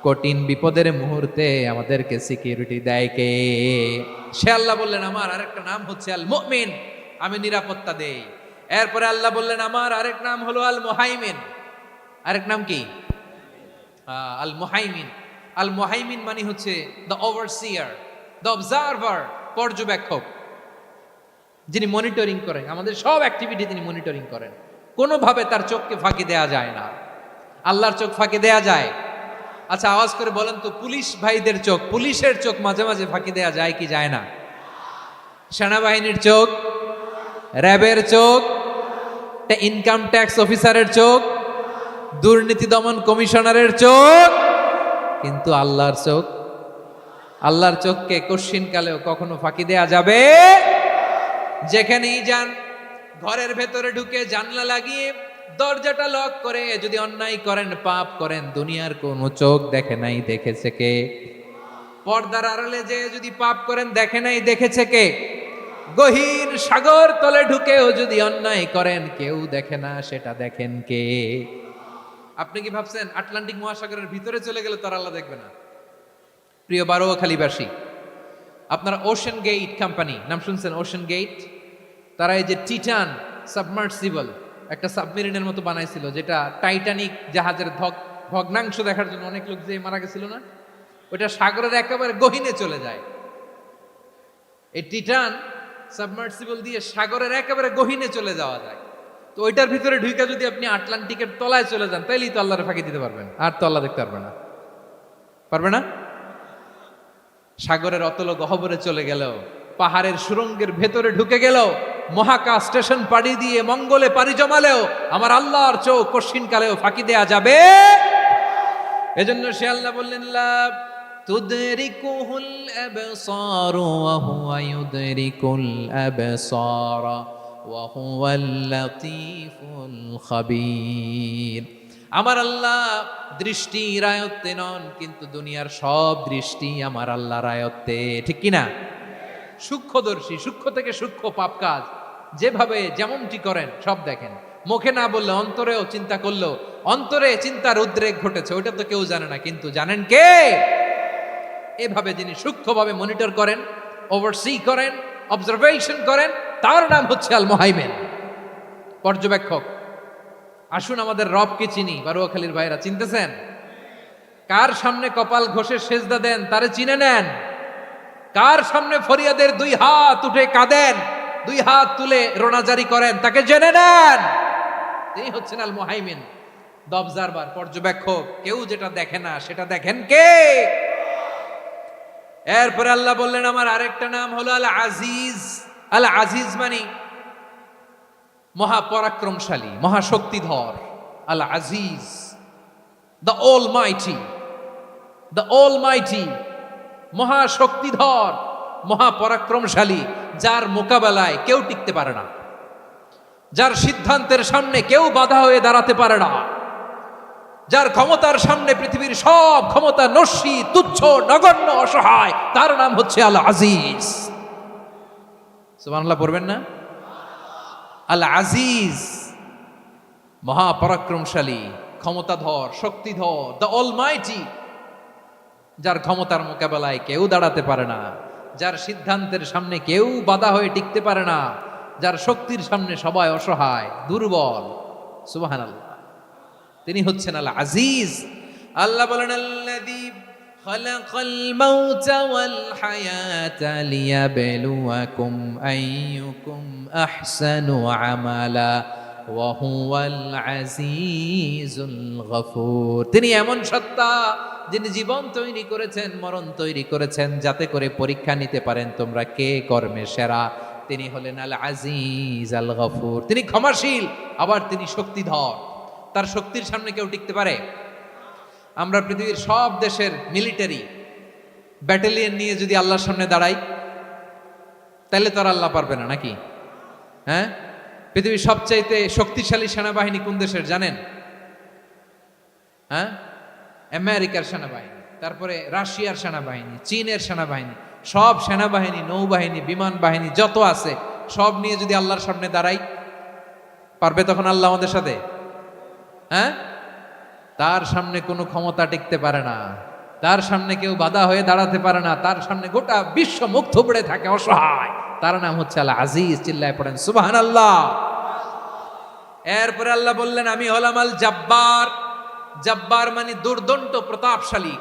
কঠিন বিপদের মুহূর্তে আমাদেরকে সিকিউরিটি দেয় কে? সে আল্লাহ বললেন আমার আরেকটা নাম হচ্ছে আল মুমিন, আমি নিরাপত্তা দেই। এরপরে আল্লাহ বললেন আমার আরেক নাম হলো আল মুহাইমিন। আরেক নাম কি? আল মুহাইমিন। আল মুহাইমিন মানে হচ্ছে দ্য ওভারসিয়ার, দ্য অবজারভার, পর্যবেক্ষক, যিনি মনিটরিং করেন আমাদের সব অ্যাক্টিভিটি, তিনি মনিটরিং করেন। কোনোভাবে তার চোখকে ফাঁকি দেয়া যায় না। আল্লাহর চোখ ফাঁকি দেয়া যায়? আচ্ছা আওয়াজ করে বলেন তো, পুলিশ ভাইদের চোখ, পুলিশের চোখ মাঝে মাঝে ফাঁকি দেয়া যায় কি যায় না? সেনাবাহিনীর চোখ, র্যাবের চোখ, ইনকাম ট্যাক্স অফিসারের চোখ, দুর্নীতি দমন কমিশনারের চোখ, কিন্তু আল্লাহর চোখ? আল্লাহর চোখকে কশ্চিনকালেও কখনো ফাঁকি দেয়া যাবে? যেখানেই যান, ঘরের ভেতরে ঢুকে জানলা লাগিয়ে দরজাটা লক করে যদি অন্যায় করেন, পাপ করেন, দুনিয়ার কোন চোখ দেখে নাই, দেখেছে কে? পর্দার আড়ালে যে যদি পাপ করেন, দেখে নাই, দেখেছে কে? গহীন সাগর তলে ঢুকেও যদি অন্যায় করেন, কেউ দেখে না, সেটা দেখেন কে? আপনি কি ভাবছেন আটলান্টিক মহাসাগরের ভিতরে চলে গেলে তার আল্লাহ দেখবে না? প্রিয় বারোয়াখালীবাসী, আপনারা ওশেন গেট কোম্পানি নাম শুনছেন? ওশেন গেট, তারা এই যে টিটান সাবমার্সিবল একটা সাবমেরিনের মতো বানাইছিল, যেটা টাইটানিক জাহাজের ভগ্নাংশ দেখার জন্য অনেক লোক যে মারা গেছিল না, ওটা সাগরের একেবারে গহীনে চলে যায়। এই টিটান সাবমার্সিবল দিয়ে সাগরের একেবারে গহীনে চলে যাওয়া যায়। তো ওইটার ভিতরে ঢুকে যদি আপনি আটলান্টিকের তলায় চলে যান, তাইলেই তো আল্লাহরে ফাঁকি দিতে পারবেন, আর তো আল্লাহ দেখতে পারবে না। পারবে না? সাগরের অতল গহ্বরে চলে গেল, পাহাড়ের সুরঙ্গের ভেতরে ঢুকে গেল, মহাকাশ স্টেশন পাড়ি দিয়ে মঙ্গলে পাড়ি জমালেও আমার আল্লাহর চোখ কশ্চিনকালেও ফাঁকি দেয়া যাবে? এজন্য সে আল্লাহ বললেন লা তুদরিকুহুল আবসার ওয়া হুয়া ইউদরিকুল আবসার ওয়া হুয়াল লাতীফুল খাবীর। আমার আল্লাহ দৃষ্টির আয়ত্তে নন, কিন্তু দুনিয়ার সব দৃষ্টি আমার আল্লাহর আয়ত্তে, ঠিক কিনা? সূক্ষ্মদর্শী, সূক্ষ্ম থেকে সূক্ষ্ম পাপ কাজ যেভাবে যেমনটি করেন সব দেখেন। মুখে না বললে অন্তরেও চিন্তা করলেও অন্তরে চিন্তার উদ্রেক ঘটেছে, ওইটা তো কেউ জানে না, কিন্তু জানেন কে? এভাবে যিনি সূক্ষ্মভাবে মনিটর করেন, ওভারসি করেন, অবজারভেশন করেন, তার নাম হচ্ছে আল মুহাইমিন, পর্যবেক্ষক। আসুন আমাদের রবকে চিনি। বারোয়াখালীর ভাইরা চিনতেছেন? কার সামনে কপাল ঘষে সেজদা দেন তারে চিনে নেন। কার সামনে ফরিয়াদের 2 হাত উঠে কাঁদেন, 2 হাত তুলে রোনাজারি করেন, তাকে জেনে নেন। তিনি হচ্ছেন আল মুহাইমিন, দ্য অবজারভার, পর্যবেক্ষক। কেউ যেটা দেখে না সেটা দেখেন কে? এরপরে আল্লাহ বললেন আমার আরেকটা নাম হলো আল আজিজ। আল আজিজ মানে মহাপরাক্রমশালী, মহাশক্তিধর। আল আজিজ, দ্য অল মাইটি, মহাশক্তিধর, মহাপরাক্রমশালী, যার মোকাবেলায় কেউ টিকতে পারে না, যার সিদ্ধান্তের সামনে কেউ বাধা হয়ে দাঁড়াতে পারে না, যার ক্ষমতার সামনে পৃথিবীর সব ক্ষমতা নস্যি, তুচ্ছ, নগণ্য, অসহায়, তার নাম হচ্ছে আল আজিজ। সুবহানাল্লাহ পড়বেন না? আল আজিজ, মহাপরাক্রমশালী, ক্ষমতাধর, শক্তিধর, দ্য অলমাইটি, যার ক্ষমতার মোকাবেলায় কেউ দাঁড়াতে পারে না, যার সিদ্ধান্তের সামনে কেউ বাধা হয়ে টিকতে পারে না, যার শক্তির সামনে সবাই অসহায়, দুর্বল। সুবহানাল্লাহ, তিনি হচ্ছেন আল আজিজ। আল্লাহ বলেন আল্লাযী খালাকাল মাউতা ওয়াল হায়াতা লিয়াবলুয়াকুম আইয়ুকুম আহসানু আমালা ওয়া হুয়াল আজিজুল গফুর। তিনি এমন সত্তা যিনি জীবন তৈরি করেছেন, মরণ তৈরি করেছেন, যাতে করে পরীক্ষা নিতে পারেন তোমরা কে কর্মে সেরা। তিনি হলেন আল আজিজ আল গফুর। তিনি ক্ষমাশীল, আবার তিনি শক্তিধর। তার শক্তির সামনে কেউ টিকতে পারে? আমরা পৃথিবীর সব দেশের মিলিটারি ব্যাটালিয়ন নিয়ে যদি আল্লাহর সামনে দাঁড়াই, তাহলে তো আর আল্লাহ পারবে না নাকি? হ্যাঁ, পৃথিবীর সবচাইতে শক্তিশালী সেনাবাহিনী কোন দেশের জানেন? হ্যাঁ, আমেরিকার সেনাবাহিনী, তারপরে রাশিয়ার সেনাবাহিনী, চীনের সেনাবাহিনী, সব সেনাবাহিনী, নৌবাহিনী, বিমান বাহিনী যত আছে সব নিয়ে যদি আল্লাহর সামনে দাঁড়াই, পারবে তখন আল্লাহ আমাদের সাথে? হ্যাঁ, তার সামনে কোনো ক্ষমতা টিকতে পারে না, তার সামনে কেউ বাধা হয়ে দাঁড়াতে পারে না, তার সামনে গোটা বিশ্ব মুখ থুবড়ে থাকে, অসহায়। তার নাম হচ্ছে আল আজিজ। চিল্লায় পড়েন সুবহানাল্লাহ। এরপরে আল্লাহ বললেন আমি হলাম আল জব্বার। জব্বার মানে দুর্দন্ত, প্রতাপশালী,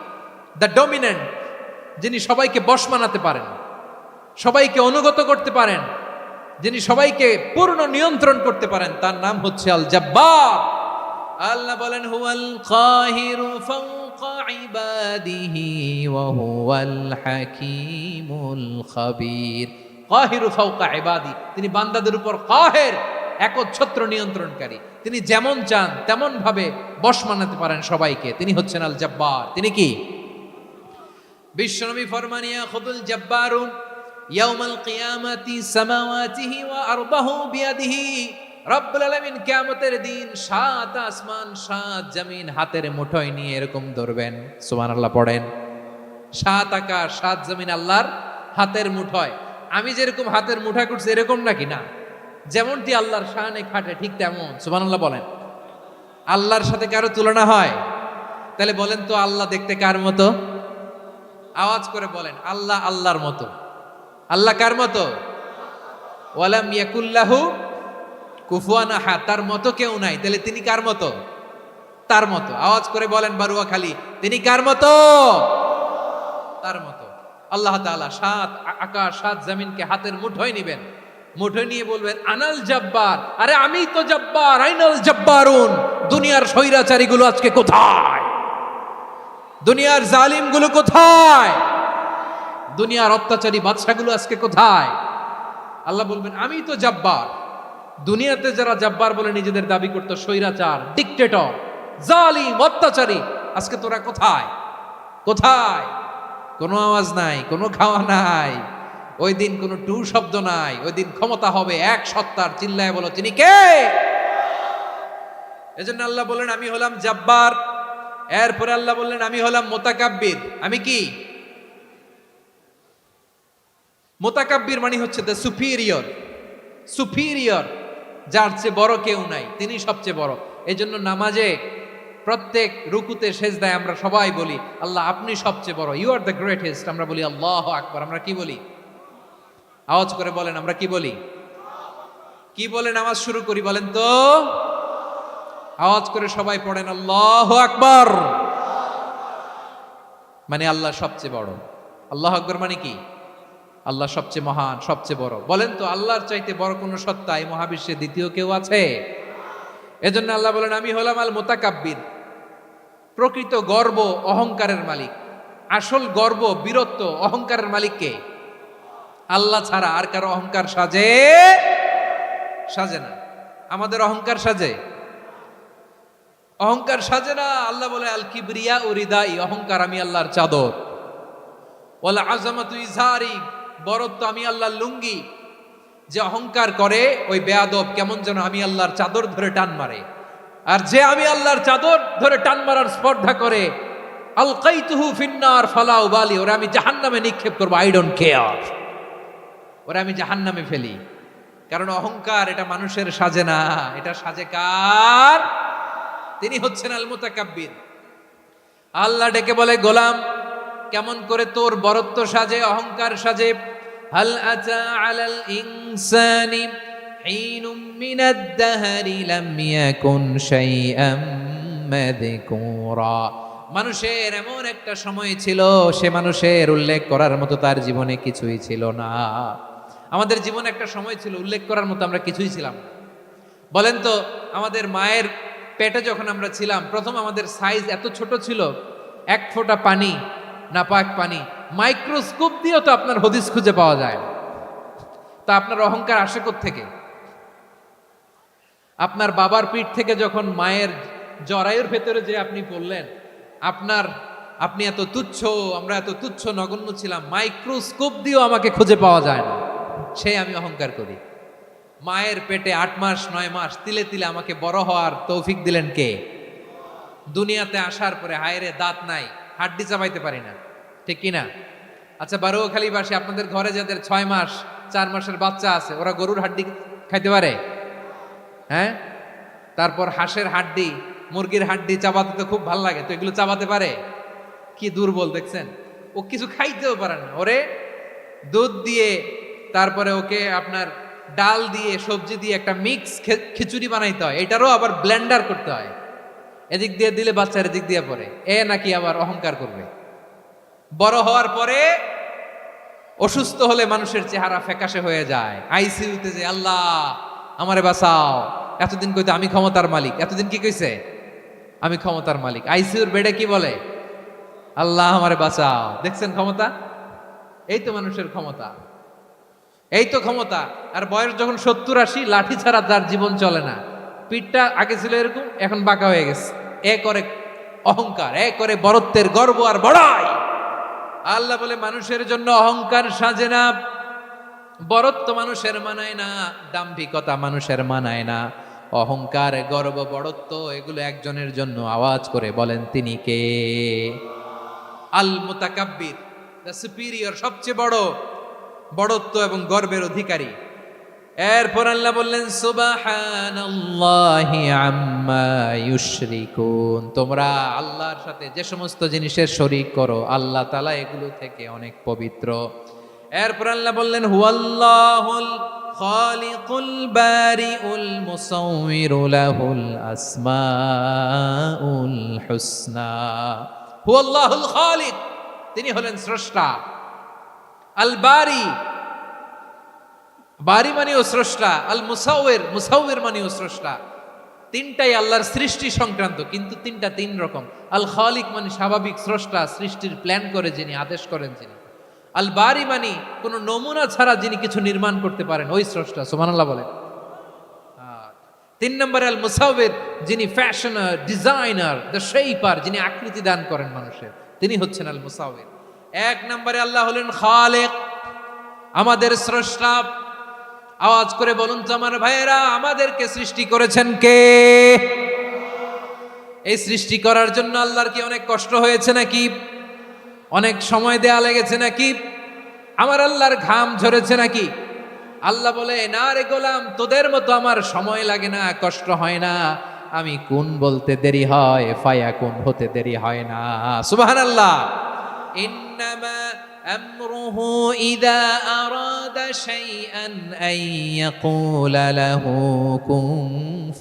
দ্য ডমিনেন্ট, যিনি সবাইকে বশ মানাতে পারেন, সবাইকে অনুগত করতে পারেন, যিনি সবাইকে পূর্ণ নিয়ন্ত্রণ করতে পারেন, তার নাম হচ্ছে আল জব্বার। আল্লাহ বলেন হুয়াল কাহিরু ফাওকা ইবাদিহি ওয়া হুয়াল হাকীমুল খাবীর। কাহিরু ফাওকা ইবাদি, তিনি বান্দাদের উপর কাহের, একচ্ছত্র নিয়ন্ত্রণকারী। তিনি যেমন চান তেমন ভাবে বশ মানাতে পারেন সবাইকে। তিনি হচ্ছেন আল জব্বার। তিনি কি? বিশ্বনবী ফরমান ইয়াখুদুল জব্বারুন ইয়াউমাল কিয়ামাতি সামাওয়াতিহি ওয়া আরদাহু বিয়াদিহি। রব্বুল আলামিন কিয়ামতের দিন 7 আসমান 7 জমিন হাতের মুঠোয় নিয়ে এরকম ধরবেন। সুবহানাল্লাহ পড়েন। 7 আকাশ 7 জমিন আল্লাহর হাতের মুঠোয়। আমি যেরকম হাতের মুঠোয় করছি এরকম নাকি? না, যেমনটি আল্লাহর শানে খাটে ঠিক তেমন। সুবহানাল্লাহ বলেন। আল্লাহর সাথে কারো তুলনা হয়? তাহলে বলেন তো আল্লাহ দেখতে কার মতো? আওয়াজ করে বলেন, আল্লাহ আল্লাহর মতো। আল্লাহ কার মতো? ওয়ালাম ইয়াকুল্লাহু কুফুয়ান আহাদ, তার মতো কেউ নাই। তাহলে তিনি কার মতো? তার মতো। আওয়াজ করে বলেন বারুয়াখালী, তিনি কার মতো? তার মতো। আল্লাহ তাআলা 7 আকাশ 7 জমিনকে হাতের মুঠোয় নিবেন, মুঠোয় নিয়ে বলবেন আনাল জব্বার। আরে আমি তো জব্বার, আইনাল জব্বারুন। দুনিয়ার স্বৈরাচারীগুলো আজকে কোথায়? দুনিয়ার জালিমগুলো কোথায়? দুনিয়ার অত্যাচারী বাদশাগুলো আজকে কোথায়? আল্লাহ বলবেন আমি তো জব্বার। দুনিয়াতে যারা জব্বার বলে নিজেদের দাবি করতো, স্বৈরাচার, ডিক্টেটর, জালিম, অত্যাচারী, আজকে তোরা কোথায়? কোথায়? কোনো আওয়াজ নাই, কোনো খাওয়া নাই, ওই দিন কোনো টু শব্দ নাই। ওই দিন ক্ষমতা হবে এক সত্তার। চিল্লায় বলো তিনি কে? এজন্য আল্লাহ বললেন আমি হলাম জব্বার। এরপরে আল্লাহ বললেন আমি হলাম মুতাকাব্বির। আমি কি? মুতাকাব্বির মানে হচ্ছে দ্য সুপিরিয়র। সুপিরিয়র, যার চেয়ে বড় কেউ নাই, তিনি সবচেয়ে বড়। এজন্য নামাজে প্রত্যেক রুকুতে সেজদায় আমরা সবাই বলি আল্লাহ আপনি সবচেয়ে বড়, ইউ আর দ্য গ্রেটেস্ট। আমরা বলি আল্লাহু আকবার। আমরা কি বলি? আওয়াজ করে বলেন, আমরা কি বলি? কি বলে নামাজ শুরু করি বলেন তো? আওয়াজ করে সবাই পড়েন আল্লাহু আকবার। মানে আল্লাহ সবচেয়ে বড়। আল্লাহু আকবার মানে কি? আল্লাহ সবচেয়ে মহান, সবচেয়ে বড়। বলেন তো আল্লাহর চাইতে বড় কোন সত্তা এই মহাবিশ্বে দ্বিতীয় কেউ আছে? এজন্য আল্লাহ বলেন আমি হলাম আল মুতাকাব্বির। প্রকৃত গর্ব অহংকারের মালিক। আসল গর্ব, বীরত্ব, অহংকারের মালিক কে? আল্লাহ ছাড়া আর কারো অহংকার সাজে? সাজে না। আমাদের অহংকার সাজে? অহংকার সাজে না। আল্লাহ বলে আল কিবরিয়া উরিদাই, অহংকার আমি আল্লাহর চাদর। ওয়াল আযামাতু ইজারি, বরত্ব আমি আল্লাহর লুঙ্গি। যে অহংকার করে ওই বেয়াদব কেমন যেন আমি আল্লাহর চাদর ধরে টান মারে, আর যে আমি আল্লাহর চাদর ধরে টান মারার স্পর্ধা করে আলকাইতুহু ফিন্নার ফালা উবালি, ওরা আমি জাহান্নামে নিক্ষেপ করবো, আই ডোন্ট কেয়ার, ওরা আমি জাহান্নামে ফেলি। কারণ অহংকার এটা মানুষের সাজে না, এটা সাজে কার? তিনি হচ্ছেন আল মুতাকাব্বির। আল্লাহ ডেকে বলে, গোলাম কেমন করে তোর বরত্ব সাজে, অহংকার সাজে। হাল আতা আলাল ইনসানি হিনুম মিনাদ দাহরি লাম ইয়াকুন শাইআম মাযকুরা। মানুষের এমন একটা সময় ছিল, সে মানুষের উল্লেখ করার মতো তার জীবনে কিছুই ছিল না। আমাদের জীবনে একটা সময় ছিল উল্লেখ করার মতো আমরা কিছুই ছিলাম না। বলেন তো, আমাদের মায়ের পেটে যখন আমরা ছিলাম, প্রথম আমাদের সাইজ এত ছোট ছিল, এক ফোঁটা পানি, নাপাক পানি, মাইক্রোস্কোপ দিয়েও তো আপনার হদিস খুঁজে পাওয়া যায় না। তা আপনার অহংকার আসে কোত্থেকে? আপনার বাবার পিঠ থেকে যখন মায়ের জরায়ুর ভেতরে যে আপনি পড়লেন, আপনি এত তুচ্ছ, আমরা এত তুচ্ছ নগণ্য ছিলাম, মাইক্রোস্কোপ দিয়েও আমাকে খুঁজে পাওয়া যায় না, সেই আমি অহংকার করি। মায়ের পেটে 8 মাস 9 মাস তিলে তিলে আমাকে বড় হওয়ার তৌফিক দিলেন কে? দুনিয়াতে আসার পরে হায়রে দাঁত নাই, হাড্ডি চাবাইতে পারি না, ঠিক কিনা? আচ্ছা, বারোখালীবাসী, আপনাদের ঘরে যাদের 6 মাস 4 মাসের বাচ্চা আছে, ওরা গরুর হাড্ডি খাইতে পারে? হ্যাঁ। তারপর হাঁসের হাড্ডি, মুরগির হাড্ডি চাবাতে তো খুব ভালো লাগে, তো এগুলো চাবাতে পারে? কি দুর্বল দেখছেন, ও কিছু খাইতেও পারে না। ওরে দুধ দিয়ে, তারপরে ওকে আপনার ডাল দিয়ে, সবজি দিয়ে একটা মিক্স খিচুড়ি বানাইতে হয়, এটারও আবার ব্লেন্ডার করতে হয়। এদিক দিয়ে দিলে বাচ্চার এদিক দিয়ে পড়ে, এ নাকি আবার অহংকার করবে। বড় হওয়ার পরে অসুস্থ হলে মানুষের চেহারা ফ্যাকাশে হয়ে যায়, আইসিইউতে যে আল্লাহ আমারে বাঁচাও, এতদিন কইতে আমি ক্ষমতার মালিক, এতদিন কি কইছে? আমি ক্ষমতার মালিক। আইসিইউর বেডে কি বলে? আল্লাহ আমারে বাঁচাও। দেখছেন ক্ষমতা? এই তো মানুষের ক্ষমতা, এই তো ক্ষমতা। আর বয়স যখন 70-80, লাঠি ছাড়া তার জীবন চলে না। পিঠটা আগে ছিল এরকম, এখন বাঁকা হয়ে গেছে। এ করে অহংকার, এ করে বরত্বের গর্ব আর বড়াই। আল্লাহ বলে মানুষের জন্য অহংকার সাজে না, বরত্ব মানুষের মানায় না, দাম্ভিকতা মানুষের মানায় না। অহংকার, গর্ব, বড়ত্ব এগুলো একজনের জন্য। আওয়াজ করে বলেন তিনি কে? আল মুতাকাব্বির, দ্য সুপিরিয়র, সবচেয়ে বড়, বড়ত্ব এবং গর্বের অধিকারী। এরপর আল্লাহ বললেন সুবহানাল্লাহি আম্মা ইউশরিকুন, তোমরা আল্লাহর সাথে যে সমস্ত জিনিসের শরীক করো, আল্লাহ তাআলা এগুলো থেকে অনেক পবিত্র। এরপর আল্লাহ বললেন হুয়াল্লাহুল খালিকুল বারিউল মুসাউবিরু লাহুল আসমাউল হুসনা। হুয়াল্লাহুল খালিক, তিনি হলেন স্রষ্টা। আল বারি, বারি মানেও স্রষ্টা। আল মুসাউবির, মুসাউবির মানেও স্রষ্টা। তিনটাই আল্লাহর সৃষ্টি সংক্রান্ত, কিন্তু তিনটা তিন রকম। আল খালিক মানে স্বাভাবিক স্রষ্টা, সৃষ্টির প্ল্যান করে যিনি, আদেশ করেন যিনি। আল বারি মানে কোন নমুনা ছাড়া যিনি কিছু নির্মাণ করতে পারেন, ওই স্রষ্টা। সুবহানাল্লাহ বলেন। 3 নম্বরে আল মুসাউবির, যিনি ফ্যাশনার, ডিজাইনার, দ্য শেপার, যিনি আকৃতি দান করেন মানুষের, তিনি হচ্ছেন আল মুসাউবির। 1 নম্বরে আল্লাহ হলেন খালিক, আমাদের স্রষ্টা। আওয়াজ করে বলুন তো আমার ভাইয়েরা, আমাদেরকে সৃষ্টি করেছেন কে? এই সৃষ্টি করার জন্য আল্লাহর কি অনেক কষ্ট হয়েছে নাকি? অনেক সময় দেয়া লেগেছে নাকি? আমার আল্লাহর ঘাম ঝরেছে নাকি? আল্লাহ বলে, না রে গোলাম, তোদের মতো আমার সময় লাগে না, কষ্ট হয় না। আমি কোন বলতে দেরি হয়, ফায়াকুন হতে দেরি হয় না। সুবহানাল্লাহ। ইন্নামা আমরুহু ইযা আরাদা শাইআন আন ইয়াকুলা লাহু কুন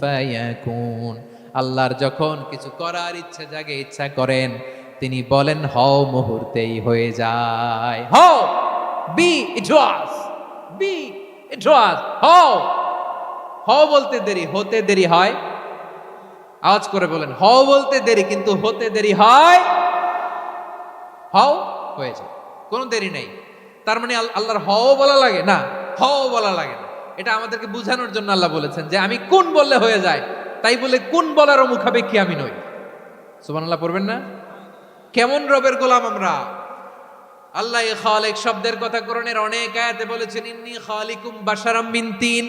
ফায়াকুন। আল্লাহর যখন কিছু করার ইচ্ছা জাগে, ইচ্ছা করেন, তিনি বলেন হও, মুহূর্তেই হয়ে যায়। হও, বি ইট ওয়াজ, বি ইট ওয়াজ। হও, হও বলতে দেরি, হতে দেরি হয়। আওয়াজ করে বলেন, হও বলতে দেরি, কিন্তু হতে দেরি হয়। হও, হয়ে যায়, কোনো দেরি নেই। তার মানে আল্লাহর হও বলা লাগে না, হও বলা লাগে না। এটা আমাদেরকে বুঝানোর জন্য আল্লাহ বলেছেন যে আমি কোন বললে হয়ে যায়, তাই বলে কোন বলারও মুখাপেক্ষী আমি নই। সুবহানাল্লাহ পড়বেন না? কেমন রবের গোলাম আমরা! আল্লাহ খালিক শব্দের কথা কোরআনের অনেক আয়াতে বলেছেন, ইন্নী খালিকুম বাশারাম মিন তিন,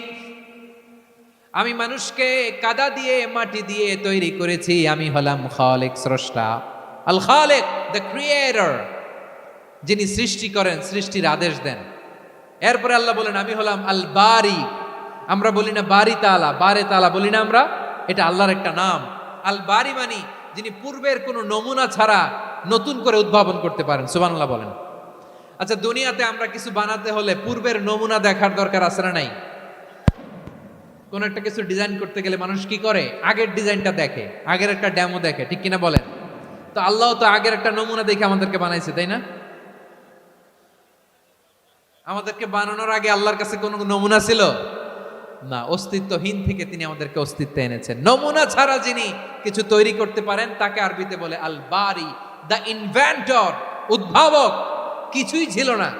আমি মানুষকে কাদা দিয়ে মাটি দিয়ে তৈরি করেছি, আমি হলাম খালিক, স্রষ্টা। আল খালিক, দ্য ক্রিয়েটর, যিনি সৃষ্টি করেন, সৃষ্টির আদেশ দেন। এরপরে আল্লাহ বলেন আমি হলাম আল বারি। আমরা বলি না বারি তাআলা, বারে তাআলা বলি না আমরা, এটা আল্লাহর একটা নাম। আল বারি মানে যিনি পূর্বের কোনো নমুনা ছাড়া নতুন করে উদ্ভাবন করতে পারেন। সুবহানাল্লাহ বলেন। আচ্ছা, দুনিয়াতে আমরা কিছু বানাতে হলে পূর্বের নমুনা দেখার দরকার আছে না নাই? কোন একটা কিছু ডিজাইন করতে গেলে মানুষ কি করে? আগের ডিজাইনটা দেখে, আগের একটা ডেমো দেখে, ঠিক কিনা বলেন? তো আল্লাহ তো আগের একটা নমুনা দেখে আমাদেরকে বানাইছে, তাই না? আমাদেরকে বানানোর আগে আল্লাহর কাছে কোনো নমুনা ছিল না, অস্তিত্বহীন থেকে তিনি আমাদেরকে অস্তিত্বে এনেছেন। নমুনা ছাড়া যিনি কিছু তৈরি করতে পারেন তাকে আরবিতে বলে আল বারি, দ্য ইনভেন্টর, উদ্ভাবক। কিছুই ছিল না,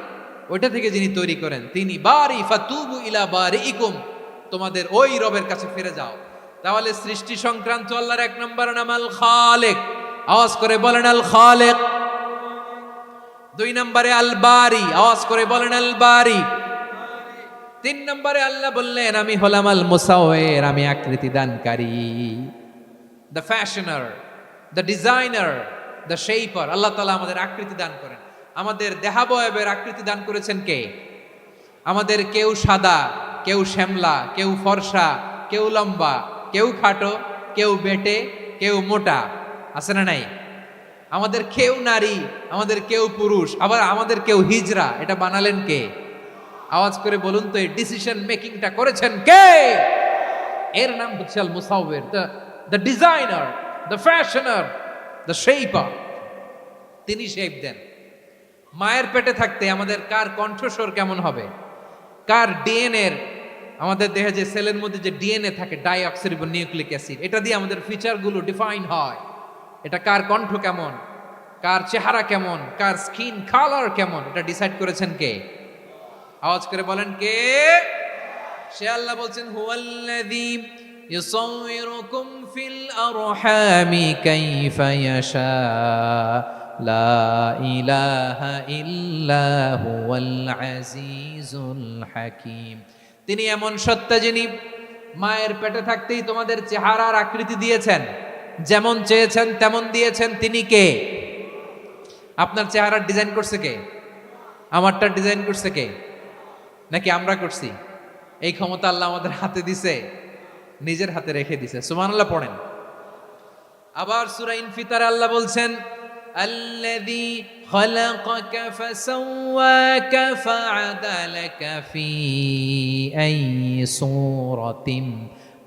ওইটা থেকে যিনি তৈরি করেন তিনি বারি। ফাতুবু ইলা বারিইকুম, তোমাদের ওই রবের কাছে ফিরে যাও। তাহলে সৃষ্টি সংক্রান্ত আল্লাহর এক নম্বর নাম আল খালিক। আওয়াজ করে বলেন আল খালিক। দুই নম্বরে আল বারি, আওয়াজ করে বলেন আল বারি। তিন নম্বরে আল্লাহ বললেন আমি হলাম আল মুসাওয়ির, আমি আকৃতি দানকারী, the fashioner, the designer, the shaper. Allah তাআলা আমাদের আকৃতি দান করেন। আমাদের দেহাবয়বের আকৃতি দান করেছেন কে? আমাদের কেউ সাদা, কেউ শ্যামলা, কেউ ফর্সা, কেউ লম্বা, কেউ খাটো, কেউ বেটে, কেউ মোটা, আছে না নাই? আমাদের কেউ নারী, আমাদের কেউ পুরুষ, আবার আমাদের কেউ হিজড়া। এটা বানালেন কে? আওয়াজ করে বলুন তো, এই ডিসিশন মেকিংটা করেছেন কে? এর নাম হচ্ছে আল মুসাওয়ির, the designer, the fashioner, the shaper. তিনি শেপ দেন। মায়ের পেটে থাকতে আমাদের কার কণ্ঠস্বর কেমন হবে, কার ডিএনএর, আমাদের দেহে যে সেলের মধ্যে যে ডিএনএ থাকে, ডাইঅক্সিরিবো নিউক্লিক অ্যাসিড, এটা দিয়ে আমাদের ফিচারগুলো ডিফাইন হয়। এটা কার কণ্ঠ কেমন, কার চেহারা কেমন, কার স্কিন কালার কেমন, এটা ডিসাইড করেছেন কে? আওয়াজ করে বলেন কে? সে আল্লাহ বলছেন হুয়াল্লাযী ইউসাউয়িরুকুম ফিল আরহামি কাইফা ইয়াশা লা ইলাহা ইল্লা হুয়াল আজিজুল হাকীম। তিনি এমন সত্তা যিনি মায়ের পেটে থাকতেই তোমাদের চেহারার আকৃতি দিয়েছেন, যেমন চেয়েছেন তেমন দিয়েছেন। তিনি কে? আপনার চেহারার ডিজাইন করছে কে? আমারটা ডিজাইন করছে কে? নাকি আমরা করছি? এই ক্ষমতা আল্লাহ আমাদের হাতে দিছে, নিজের হাতে রেখে দিছে। সুবহানাল্লাহ পড়েন। আবার সূরা ইনফিতারে আল্লাহ বলছেন আল্লাযী খালাকাকা ফাসাওয়াকা ফাআদালাকা ফি আইয়ি সূরাতিন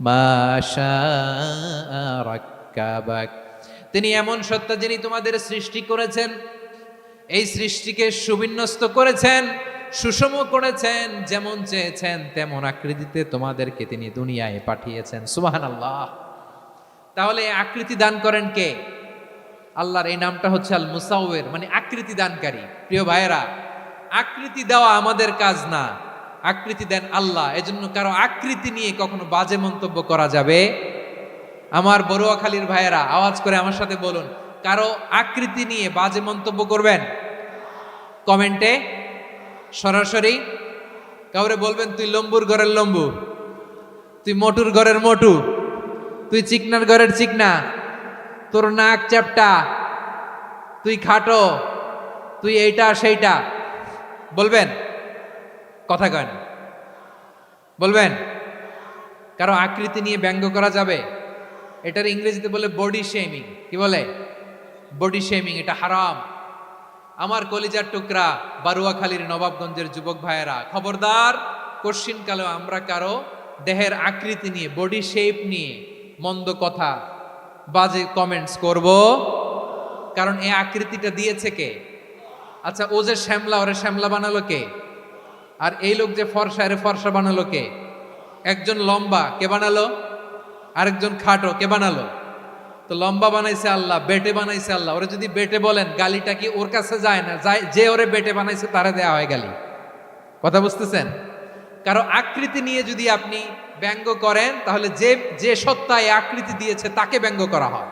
মা শাআ রাক্কাবাক। তিনি এমন সত্তা যিনি তোমাদের সৃষ্টি করেছেন, এই সৃষ্টিকে সুবিন্যস্ত করেছেন, সুষম করেছেন, যেমন চেয়েছেন তেমন আকৃতিতে তোমাদেরকে তিনি দুনিয়ায় পাঠিয়েছেন। সুবহানাল্লাহ। তাহলে আকৃতি দান করেন কে? আল্লাহর এই নামটা হচ্ছে আল মুসাওয়ির, মানে আকৃতি দানকারী। প্রিয় ভাইয়েরা, আকৃতি দেওয়া আমাদের কাজ না, আকৃতি দেন আল্লাহ। এজন্য কারো আকৃতি নিয়ে কখনো বাজে মন্তব্য করা যাবে? আমার বড়ুয়াখালীর ভাইয়েরা আওয়াজ করে আমার সাথে বলুন, কারো আকৃতি নিয়ে বাজে মন্তব্য করবেন? কমেন্টে সরাসরি কাউরে বলবেন তুই লম্বুর ঘরের লম্বু, তুই মোটুর ঘরের মোটু, তুই চিকনার ঘরের চিকনা, তোর নাক চ্যাপটা, তুই খাটো, তুই এইটা সেইটা বলবেন? কথা কয় না, বলবেন? কারো আকৃতি নিয়ে ব্যঙ্গ করা যাবে? এটার ইংরেজিতে বলে বডি শেমিং। কি বলে? Body shaming. এটা হারাম। আমার কলিজার টুকরা বারুয়াখালীর নবাবগঞ্জের যুবক ভাইয়েরা, খবরদার, কোশ্চিনকালেও আমরা কারো দেহের আকৃতি নিয়ে, বডি শেপ নিয়ে মন্দ কথা, বাজে কমেন্টস করব। কারণ এই আকৃতিটা দিয়েছে কে? আচ্ছা, ও যে শ্যামলা, ওরে শ্যামলা বানালো কে? আর এই লোক যে ফর্সা, এরে ফর্সা বানালো কে? একজন লম্বা, কে বানালো? আরেকজন খাটো, কে বানালো? তো লম্বা বানাইছে আল্লাহ, বেটে বানাইছে আল্লাহ। ওরে যদি বেটে বলেন, গালিটা কি ওর কাছে যায় না? যায়, যে ওরে বেটে বানাইছে তারে দেয়া হয় গালি। কথা বুঝতেছেন? কারো আকৃতি নিয়ে যদি আপনি ব্যঙ্গ করেন তাহলে যে যে সত্তা এই আকৃতি দিয়েছে তাকে ব্যঙ্গ করা হয়।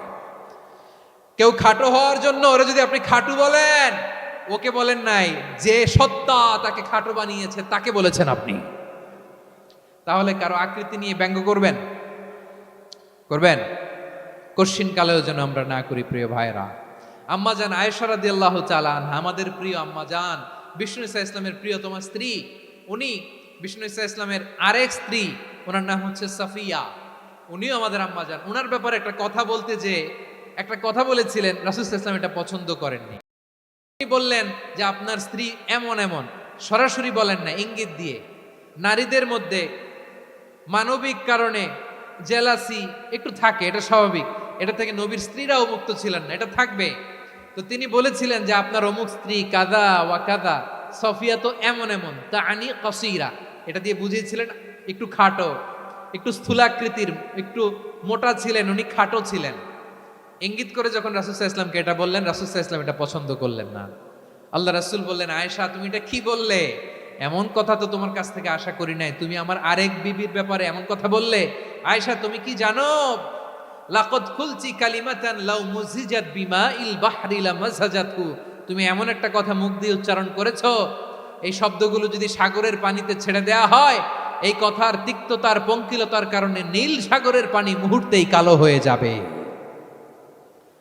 কেউ খাটো হওয়ার জন্য ওরা যদি আপনি খাটু বলেন, ওকে বলেন নাই, যে সত্তা তাকে খাটো বানিয়েছে তাকে বলেছেন আপনি। তাহলে কারো আকৃতি নিয়ে ব্যঙ্গ করবেন? করবেন? কশ্চিন কালেও যেন আমরা না করি প্রিয় ভাইরা। আম্মাজান আয়েশা রাদিয়াল্লাহু তাআলা আনহা, আমাদের প্রিয় আম্মাজান, বিষ্ণু ইসা ইসলামের প্রিয়তমা স্ত্রী, উনি বিষ্ণু ইসা ইসলামের আরেক স্ত্রী, ওনার নাম হচ্ছে সাফিয়া, উনিও আমাদের আম্মাজান। ওনার ব্যাপারে একটা কথা বলতে যে একটা কথা বলেছিলেন, রাসূল সাল্লাল্লাহু আলাইহি ওয়াসাল্লাম এটা পছন্দ করেননি। তিনি বললেন যে আপনার স্ত্রী এমন এমন, সরাসরি বলেন না, ইঙ্গিত দিয়ে। নারীদের মধ্যে মানবিক কারণে জেলাসি একটু থাকে, এটা স্বাভাবিক, এটা থেকে নবীর স্ত্রীরাও মুক্ত ছিলেন না, এটা থাকবে। তো তিনি বলেছিলেন যে আপনার অমুক স্ত্রী কাদা ওয়া কাদা, সফিয়া তো এমন এমন, তা আনি কসিরা, এটা দিয়ে বুঝিয়েছিলেন একটু খাটো, একটু স্থূলাকৃতির, একটু মোটা ছিলেন, উনি খাটো ছিলেন। ইঙ্গিত করে যখন রাসূল সাল্লাল্লাহু আলাইহি ওয়াসাল্লামকে এটা বললেন, রাসূল সাল্লাল্লাহু আলাইহি ওয়াসাল্লাম এটা পছন্দ করলেন না। আল্লাহ রাসূল বললেন, আয়েশা তুমি এটা কি বললে? এমন কথা তো তোমার কাছ থেকে আশা করি নাই, তুমি আমার আরেক বিবির ব্যাপারে এমন কথা বললে। আয়েশা তুমি কি জানো, লাকাদ কুলতি কালিমাতান লাউ মুজিজাত বিমাইল বাহরি লামাসাজাতহু, তুমি এমন একটা কথা মুখ দিয়ে উচ্চারণ করেছো, এই শব্দগুলো যদি সাগরের পানিতে ছেড়ে দেয়া হয়, এই কথার তিক্ততার পঙ্কিলতার কারণে নীল সাগরের পানি মুহূর্তেই কালো হয়ে যাবে।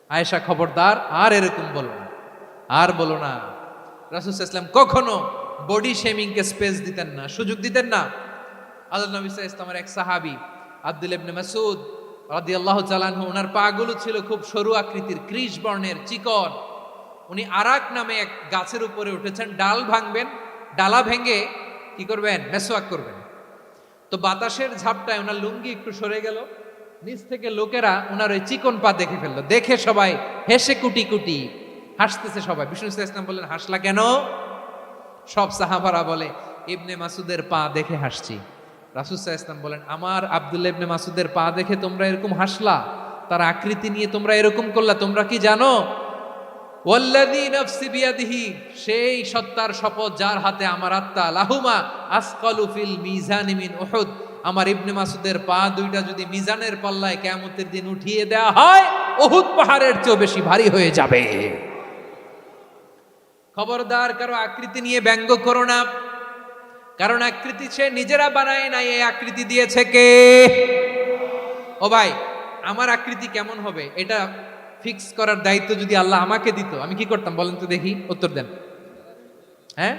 আয়েশা খবরদার, আর এরকম বলো না, আর বলো না। রাসূল সাল্লাল্লাহু আলাইহি ওয়াসাল্লাম কখনো বডি শেমিংকে স্পেস দিতেন না, সুযোগ দিতেন না। আল্লাহ নবী সাল্লাল্লাহু আলাইহি ওয়াসাল্লামের এক সাহাবী আব্দুল্লাহ ইবনে মাসউদ রাদিয়াল্লাহু তাআলা আনহু, ওনার পাগুলো ছিল খুব সরু আকৃতির, কৃশ বর্ণের, চিকন। উনি আরাক নামে এক গাছের উপরে উঠেছেন, ডাল ভাঙবেন, ডালা ভেঙে কি করবেন, মেসওয়াক করবেন। তো বাতাসের ঝাপটায় ওনার লুঙ্গি একটু সরে গেল, নিচ থেকে লোকেরা ওনার ওই চিকন পা দেখে ফেললো, দেখে সবাই হেসে কুটি কুটি হাসতেছে সবাই। বিষ্ণু সাল্লাল্লাহু আলাইহি ওয়াসাল্লাম বললেন, হাসলা কেন? সব সাহাবারা বলে, ইবনে মাসুদের পা দেখে হাসছি। রাসূল সাল্লাল্লাহু আলাইহি ওয়াসাল্লাম বলেন, আমার আব্দুল্লাহ ইবনে মাসুদের পা দেখে তোমরা এরকম হাসলা, তার আকৃতি নিয়ে তোমরা এরকম করলা, তোমরা কি জানো? ওয়াল্লাযী নাফসি বিয়াদিহি, সেই সত্তার শপথ যার হাতে আমার আত্মা, লাহুমা আসকালু ফিল মিজানি মিন উহুদ, আমার ইবনে মাসুদের পা দুইটা যদি মিজানের পাল্লায় কিয়ামতের দিন উঠিয়ে দেওয়া হয়, উহুদ পাহাড়ের চেয়েও বেশি ভারী হয়ে যাবে। খবরদার কারো আকৃতি নিয়ে ব্যঙ্গ করো না, কারণ আকৃতি সে নিজেরা বানায় নাই, এই আকৃতি দিয়েছে কে? ও ভাই, আমার আকৃতি কেমন হবে এটা ফিক্স করার দায়িত্ব যদি আল্লাহ আমাকে দিত, আমি কি করতাম বলেন তো দেখি, উত্তর দেন। হ্যাঁ,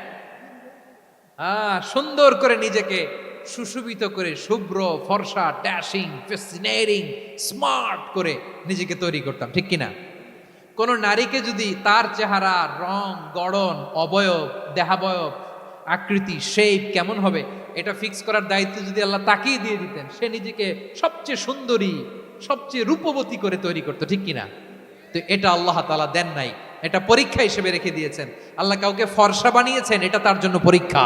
সুন্দর করে নিজেকে সুশোভিত করে, শুভ্র ফর্সা, ড্যাশিং, ফ্যাসিনেটিং, স্মার্ট করে নিজেকে তৈরি করতাম, ঠিক কিনা? কোন নারীকে যদি তার চেহারা, রং, গড়ন, অবয়ব, দেহাবয়ব, আকৃতি, শেপ কেমন হবে এটা ফিক্স করার দায়িত্ব যদি আল্লাহ তাকেই দিয়ে দিতেন, সে নিজেকে সবচেয়ে সুন্দরী, সবচেয়ে রূপবতী করে তৈরি করতো, ঠিক কিনা? তো এটা আল্লাহ তাআলা দেন নাই, এটা পরীক্ষা হিসেবে রেখে দিয়েছেন। আল্লাহ কাউকে ফর্সা বানিয়েছেন, এটা তার জন্য পরীক্ষা।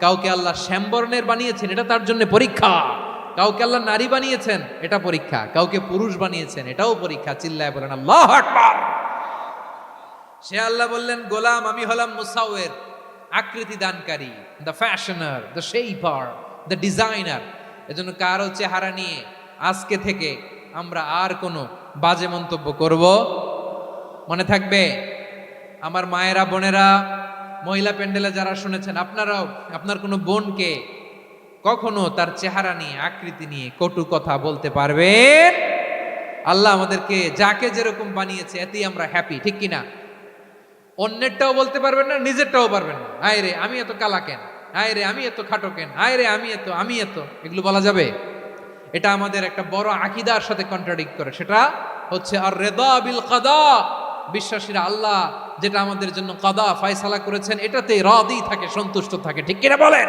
কাউকে আল্লাহ শ্যামবর্ণের বানিয়েছেন, এটা তার জন্য পরীক্ষা। কাউকে আল্লাহ নারী বানিয়েছেন, এটা পরীক্ষা। কাউকে পুরুষ বানিয়েছেন, এটাও পরীক্ষা। চিল্লায় বলেন আল্লাহু আকবার। সে আল্লাহ বললেন, গোলাম আমি হলাম মুসাওয়ির, আকৃতি দানকারী, the fashioner, the shaper, the designer. এজন্য কারো চেহারা নিয়ে আজকে থেকে আমরা আর কোনো বাজে মন্তব্য করব মনে থাকবে। আমার মায়েরা, বোনেরা, মহিলা প্যান্ডেলে যারা শুনেছেন, আপনারাও আপনার কোনো বোনকে কখনো তার চেহারা নিয়ে, আকৃতি নিয়ে কটু কথা বলতে পারবেন? আল্লাহ আমাদেরকে যাকে যেরকম বানিয়েছে এতেই আমরা হ্যাপি, ঠিক কিনা? অন্যেরটাও বলতে পারবেন না, নিজেরটাও পারবেন না। আয় রে আমি এত কালা কেন, আয় রে আমি এত খাটো কেন, আয় রে আমি এত, এগুলো বলা যাবে? এটা আমাদের একটা বড় আকীদার সাথে কন্ট্রাডিক্ট করে। সেটা হচ্ছে আর রিদা বিল কাদা, বিশ্বাসীরা আল্লাহ যেটা আমাদের জন্য কাদা ফয়সালা করেছেন এটাতেই রাদি থাকে, সন্তুষ্ট থাকে, ঠিক কিনা বলেন?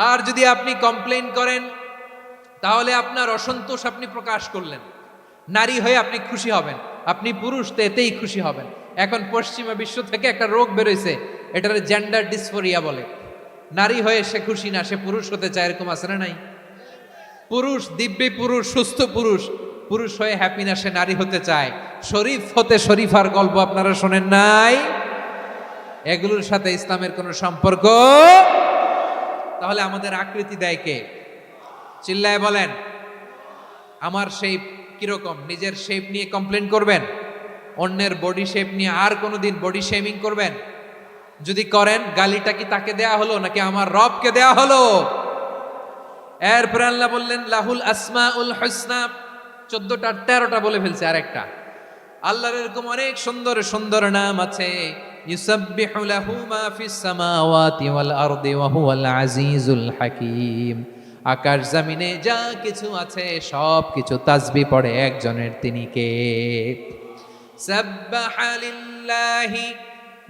আর যদি আপনি কমপ্লেইন করেন তাহলে আপনার অসন্তোষ আপনি প্রকাশ করলেন। নারী হয়ে আপনি খুশি হবেন, আপনি পুরুষ তো এতেই খুশি হবেন। এখন পশ্চিমা বিশ্ব থেকে একটা রোগ বেরোইছে, এটার জেন্ডার ডিসফোরিয়া বলে। নারী হয়ে সে খুশি না, সে পুরুষ হতে চায়, এরকম আছে না নাই? পুরুষ, দিব্যি পুরুষ, সুস্থ পুরুষ, পুরুষ হয়ে হ্যাপি না, সে নারী হতে চায়। শরীফ হতে শরীফার গল্প আপনারা শোনেন নাই? এগুলোর সাথে ইসলামের কোনো সম্পর্ক তাহলে আমাদের আকৃতি দেয় কে? চিল্লায় বলেন। আমার শেপ কিরকম, নিজের শেপ নিয়ে কমপ্লেন করবেন? অন্যের বডি শেপ নিয়ে আর কোনোদিন বডি শেমিং করবেন? যদি করেন, গালিটা কি তাকে দেয়া হলো নাকি আমার রবকে দেয়া হলো? এরপরে আল্লাহ বললেন লাহুল আসমাউল হুসনা, 14টা 13টা বলে ফেলছে, আর একটা। আল্লাহর এরকম অনেক সুন্দর সুন্দর নাম আছে। ইউসাব্বিহু লাহু মা ফিস সামাওয়াতি ওয়াল আরদি ওয়া হুয়াল আজিজুল হাকীম। আকাশ জমিনে যা কিছু আছে সব কিছু তাসবিহ পড়ে একজনের, তিনি কে? সাব্বাহা লিল্লাহি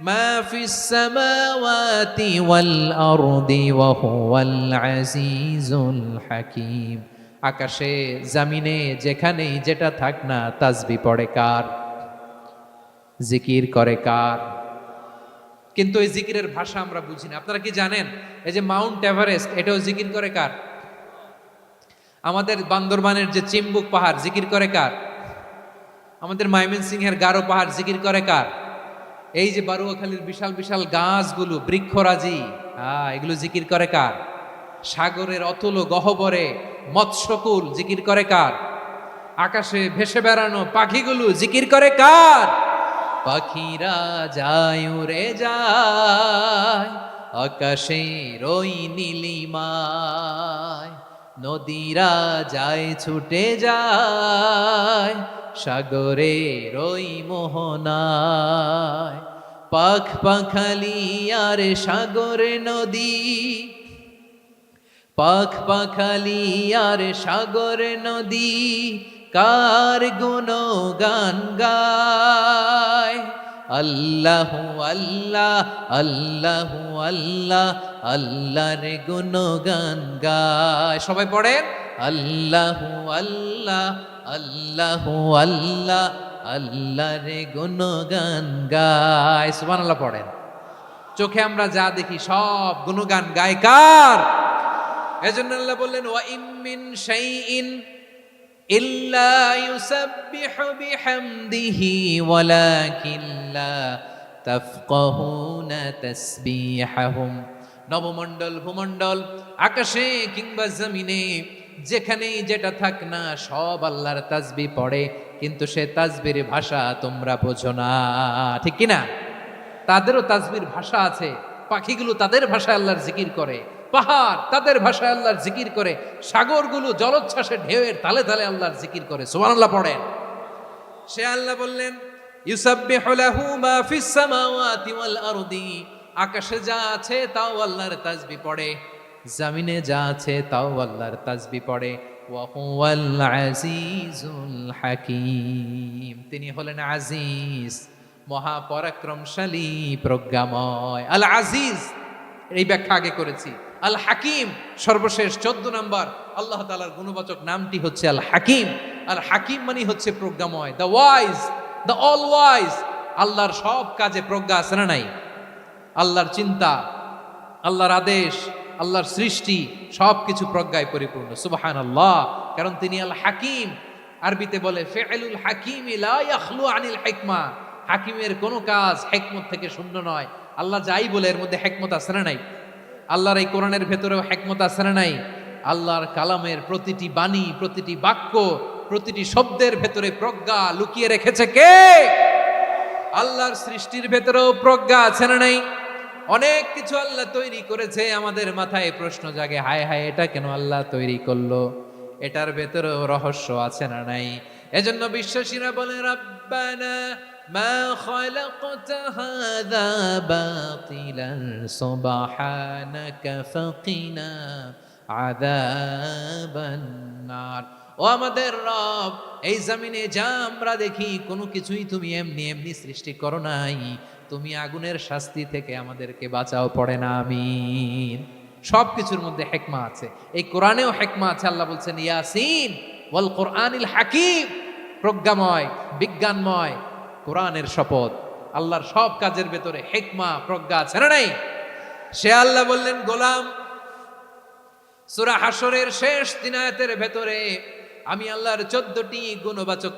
মা ফিস সামাওয়াতি ওয়াল আরদি ওয়া হুয়াল আজিজুল হাকীম। আকাশে জমিনে যেখানেই যেটা থাক না, তাসবিহ পড়ে কার? জিকির করে কার? কিন্তু এই জিকিরের ভাষা আমরা বুঝি না। আপনারা কি জানেন এই যে মাউন্ট এভারেস্ট, এটাও জিকির করে কার? আমাদের বান্দরবানের যে চিম্বুক পাহাড়, জিকির করে কার? আমাদের ময়মনসিংহের গারো পাহাড়, জিকির করে কার? এই যে বারুয়াখালীর বিশাল বিশাল গাছগুলো, বৃক্ষরাজি, এগুলো জিকির করে কার? সাগরের অতুল গহ্বরে মৎস্যকুল, জিকির করে কার? আকাশে ভেসে বেড়ানো পাখিগুলো, জিকির করে কার? পাখিরা যায় উড়ে যায় আকাশের ওই নীলিমায়, নদীরা যায় ছুটে যায় সাগরের ওই মোহনায়। পাখ পাখালি আর সাগরে নদী, পাখ পাখালি আর সাগরে নদী, কার গুণগান গায়? আল্লাহু আল্লাহ আল্লাহু আল্লাহ, আল্লাহর গুণগান গায়। সবাই পড়েন আল্লাহু আল্লাহ আল্লাহু আল্লাহ, আল্লাহর গুণগান গায়। সুবহানাল্লাহ পড়েন। চোখে আমরা যা দেখি সব গুণগান গায় কার? এজন্য আল্লাহ বললেন ওয়া ইম মিন শাইইন ইল্লা ইউসাব্বিহু বিহামদিহি ওয়ালাকিন লা তাফকাহুনা তাসবিহাহুম। নবমণ্ডল ভূমণ্ডল, আকাশে কিংবা জমিনে যেখানেই যেটা থাক না, সব আল্লাহর তাসবিহ পড়ে, কিন্তু সে তাসবির ভাষা তোমরা বোঝো না, ঠিক কিনা? তাদেরও তাসবির ভাষা আছে। পাখিগুলো তাদের ভাষায় আল্লাহর জিকির করে, পাহাড় তাদের ভাষায় আল্লাহর জিকির করে, সাগরগুলো জলোচ্ছ্বাসে ঢেউয়ের তালে তালে আল্লাহর জিকির করে। সুবহানাল্লাহ পড়েন। সে আল্লাহ বললেন ইউসাব্বিহু লাহু মা ফিস সামাওয়াতি ওয়াল আরদি, আকাশে যা আছে তাও আল্লাহর তাসবিহ পড়ে, জমিনে যা আছে তাও আল্লাহর তাসবিহ পড়ে। ওয়া হুয়াল আজিজুল হাকীম, তিনি হলেন আজিজ, মহাপরাক্রমশালী, প্রজ্ঞাময়। আল আজিজ, এই ব্যাখ্যা আগে করেছি। আল হাকিম, সর্বশেষ 14 নম্বর আল্লাহ তাআলার গুণবাচক নামটি হচ্ছে আল হাকিম। আল হাকিম মানে হচ্ছে প্রজ্ঞাময়, the wise, the all wise. আল্লাহর সব কাজে প্রজ্ঞা আছে না নাই? আল্লাহর চিন্তা, আল্লাহর আদেশ, আল্লাহর সৃষ্টি সব কিছু প্রজ্ঞায় পরিপূর্ণ। সুবহানাল্লাহ, কারণ তিনি আল হাকিম। আরবিতে বলে ফিআলুল হাকিম লা ইয়াখলু আনিল হিকমা, হাকিমের কোনো কাজ হিকমত থেকে শূন্য নয়। আল্লাহ যাই বলে এর মধ্যে হিকমত আছে না নাই? আল্লাহর এই কোরআনের ভেতরেও হিকমত আছে না নাই? আল্লাহর কালামের প্রতিটি বাণী, প্রতিটি বাক্য, প্রতিটি শব্দের ভেতরে প্রজ্ঞা লুকিয়ে রেখেছে কে? আল্লাহর সৃষ্টির ভেতরেও প্রজ্ঞা আছে না নাই? অনেক কিছু আল্লাহ তৈরি করেছে, আমাদের মাথায় প্রশ্ন জাগে, হায় হায় এটা কেন আল্লাহ তৈরি করলো? এটার ভেতরেও রহস্য আছে না নাই? এজন্য বিশ্বাসীরা বলে রাব্বানা মা খালাকতা হাযা বাতিলান সুবহানাকা ফাকিনা আযাবান নার। ও আমাদের রব, এই জমিনে যা আমরা দেখি কোনো কিছুই তুমি এমনি এমনি সৃষ্টি করো নাই, তুমি আগুনের শাস্তি থেকে আমাদেরকে বাঁচাও, পড়ে না আমিন। সব কিছুর মধ্যে হিকমা আছে, এই কোরআনেও হিকমা আছে। আল্লাহ বলছেন ইয়াসিন ওয়াল কোরআনিল হাকিম, প্রজ্ঞাময়, বিজ্ঞানময় কোরআনের শপথ। আল্লাহর সব কাজের ভেতরে হিকমা, প্রজ্ঞা আছে না নাই? সে আল্লাহ বললেন গোলাম, সূরা হাশরের শেষ 3 আয়াতের ভেতরে আমি আল্লাহর 14টি গুণবাচক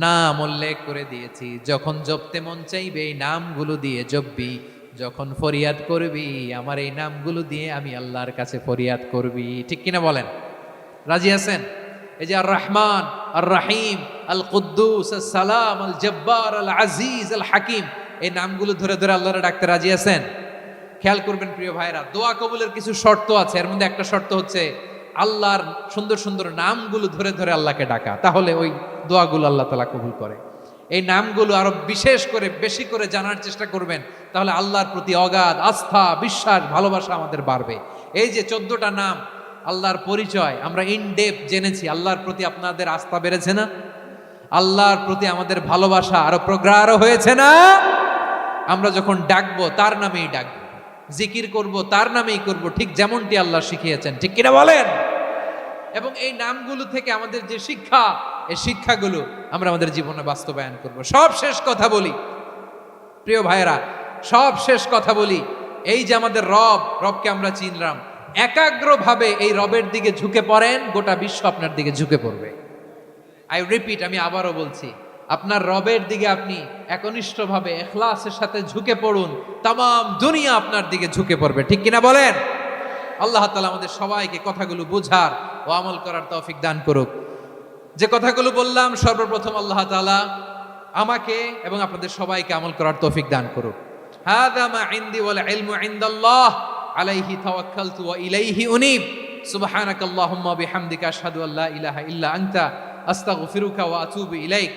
নাম উল্লেখ করে দিয়েছি। যখন জপতে মন চাইবে এই নামগুলো দিয়ে জপবি। যখন ফরিয়াদ করবি আমার এই নামগুলো দিয়ে আমি আল্লাহর কাছে ফরিয়াদ করবি, ঠিক কিনা বলেন? রাজি আছেন? এই যে আর রহমান, আর রাহিম, আল কুদ্দুস, আল সালাম, আল জব্বার, আল আজিজ, আল হাকিম, এই নামগুলো ধরে ধরে আল্লাহরে ডাকতে রাজি আছেন? খেয়াল করবেন প্রিয় ভাইরা, দোয়া কবুলের কিছু শর্ত আছে। এর মধ্যে একটা শর্ত হচ্ছে আল্লাহর সুন্দর সুন্দর নামগুলো ধরে ধরে আল্লাহকে ডাকা, তাহলে ওই দোয়াগুলো আল্লাহ তাআলা কবুল করে। এই নামগুলো আরো বিশেষ করে বেশি করে জানার চেষ্টা করবেন, তাহলে আল্লাহর প্রতি অগাধ আস্থা, বিশ্বাস, ভালোবাসা আমাদের বাড়বে। এই যে 14টা নাম আল্লাহর পরিচয় আমরা ইন ডেপথ জেনেছি, আল্লাহর প্রতি আপনাদের আস্থা বেড়েছে না? আল্লাহর প্রতি আমাদের ভালোবাসা আরো প্রগাঢ় হয়েছে না? আমরা যখন ডাকবো তার নামেই ডাকবো, জিকির করব তার নামেই করব, ঠিক যেমনটি আল্লাহ শিখিয়েছেন, ঠিক কিনা বলেন? এবং এই নামগুলো থেকে আমাদের যে শিক্ষা, এই শিক্ষাগুলো আমরা আমাদের জীবনে বাস্তবায়ন করব। সব শেষ কথা বলি প্রিয় ভাইয়েরা, সব শেষ কথা বলি, এই যে আমাদের রবকে আমরা চিনলাম, একাগ্রভাবে এই রবের দিকে ঝুঁকে পড়েন, গোটা বিশ্ব আপনার দিকে ঝুঁকে পড়বে। আই রিপিট, আমি আবারও বলছি, আপনার রবের দিকে আপনি একনিষ্ঠভাবে ইখলাসের সাথে ঝুঁকে পড়ুন, তামাম দুনিয়া আপনার দিকে ঝুঁকে পড়বে, ঠিক কিনা বলেন? আল্লাহ তাআলা আমাদের সবাইকে কথাগুলো বুঝার ও আমল করার তৌফিক দান করুক। যে কথাগুলো বললাম, সর্বপ্রথম আল্লাহ তাআলা আমাকে এবং আপনাদের সবাইকে আমল করার তৌফিক দান করুক। হাযা মা ইনদি ওয়াল ইলমু ইনদাল্লাহ আলাইহি তাওয়াক্কালতু ওয়া ইলাইহি উনীব। সুবহানাকাল্লাহুম্মা বিহামদিকা আশহাদু আল্লা ইলাহা ইল্লা আনতা আস্তাগফিরুকা ওয়া আতুবু ইলাইক।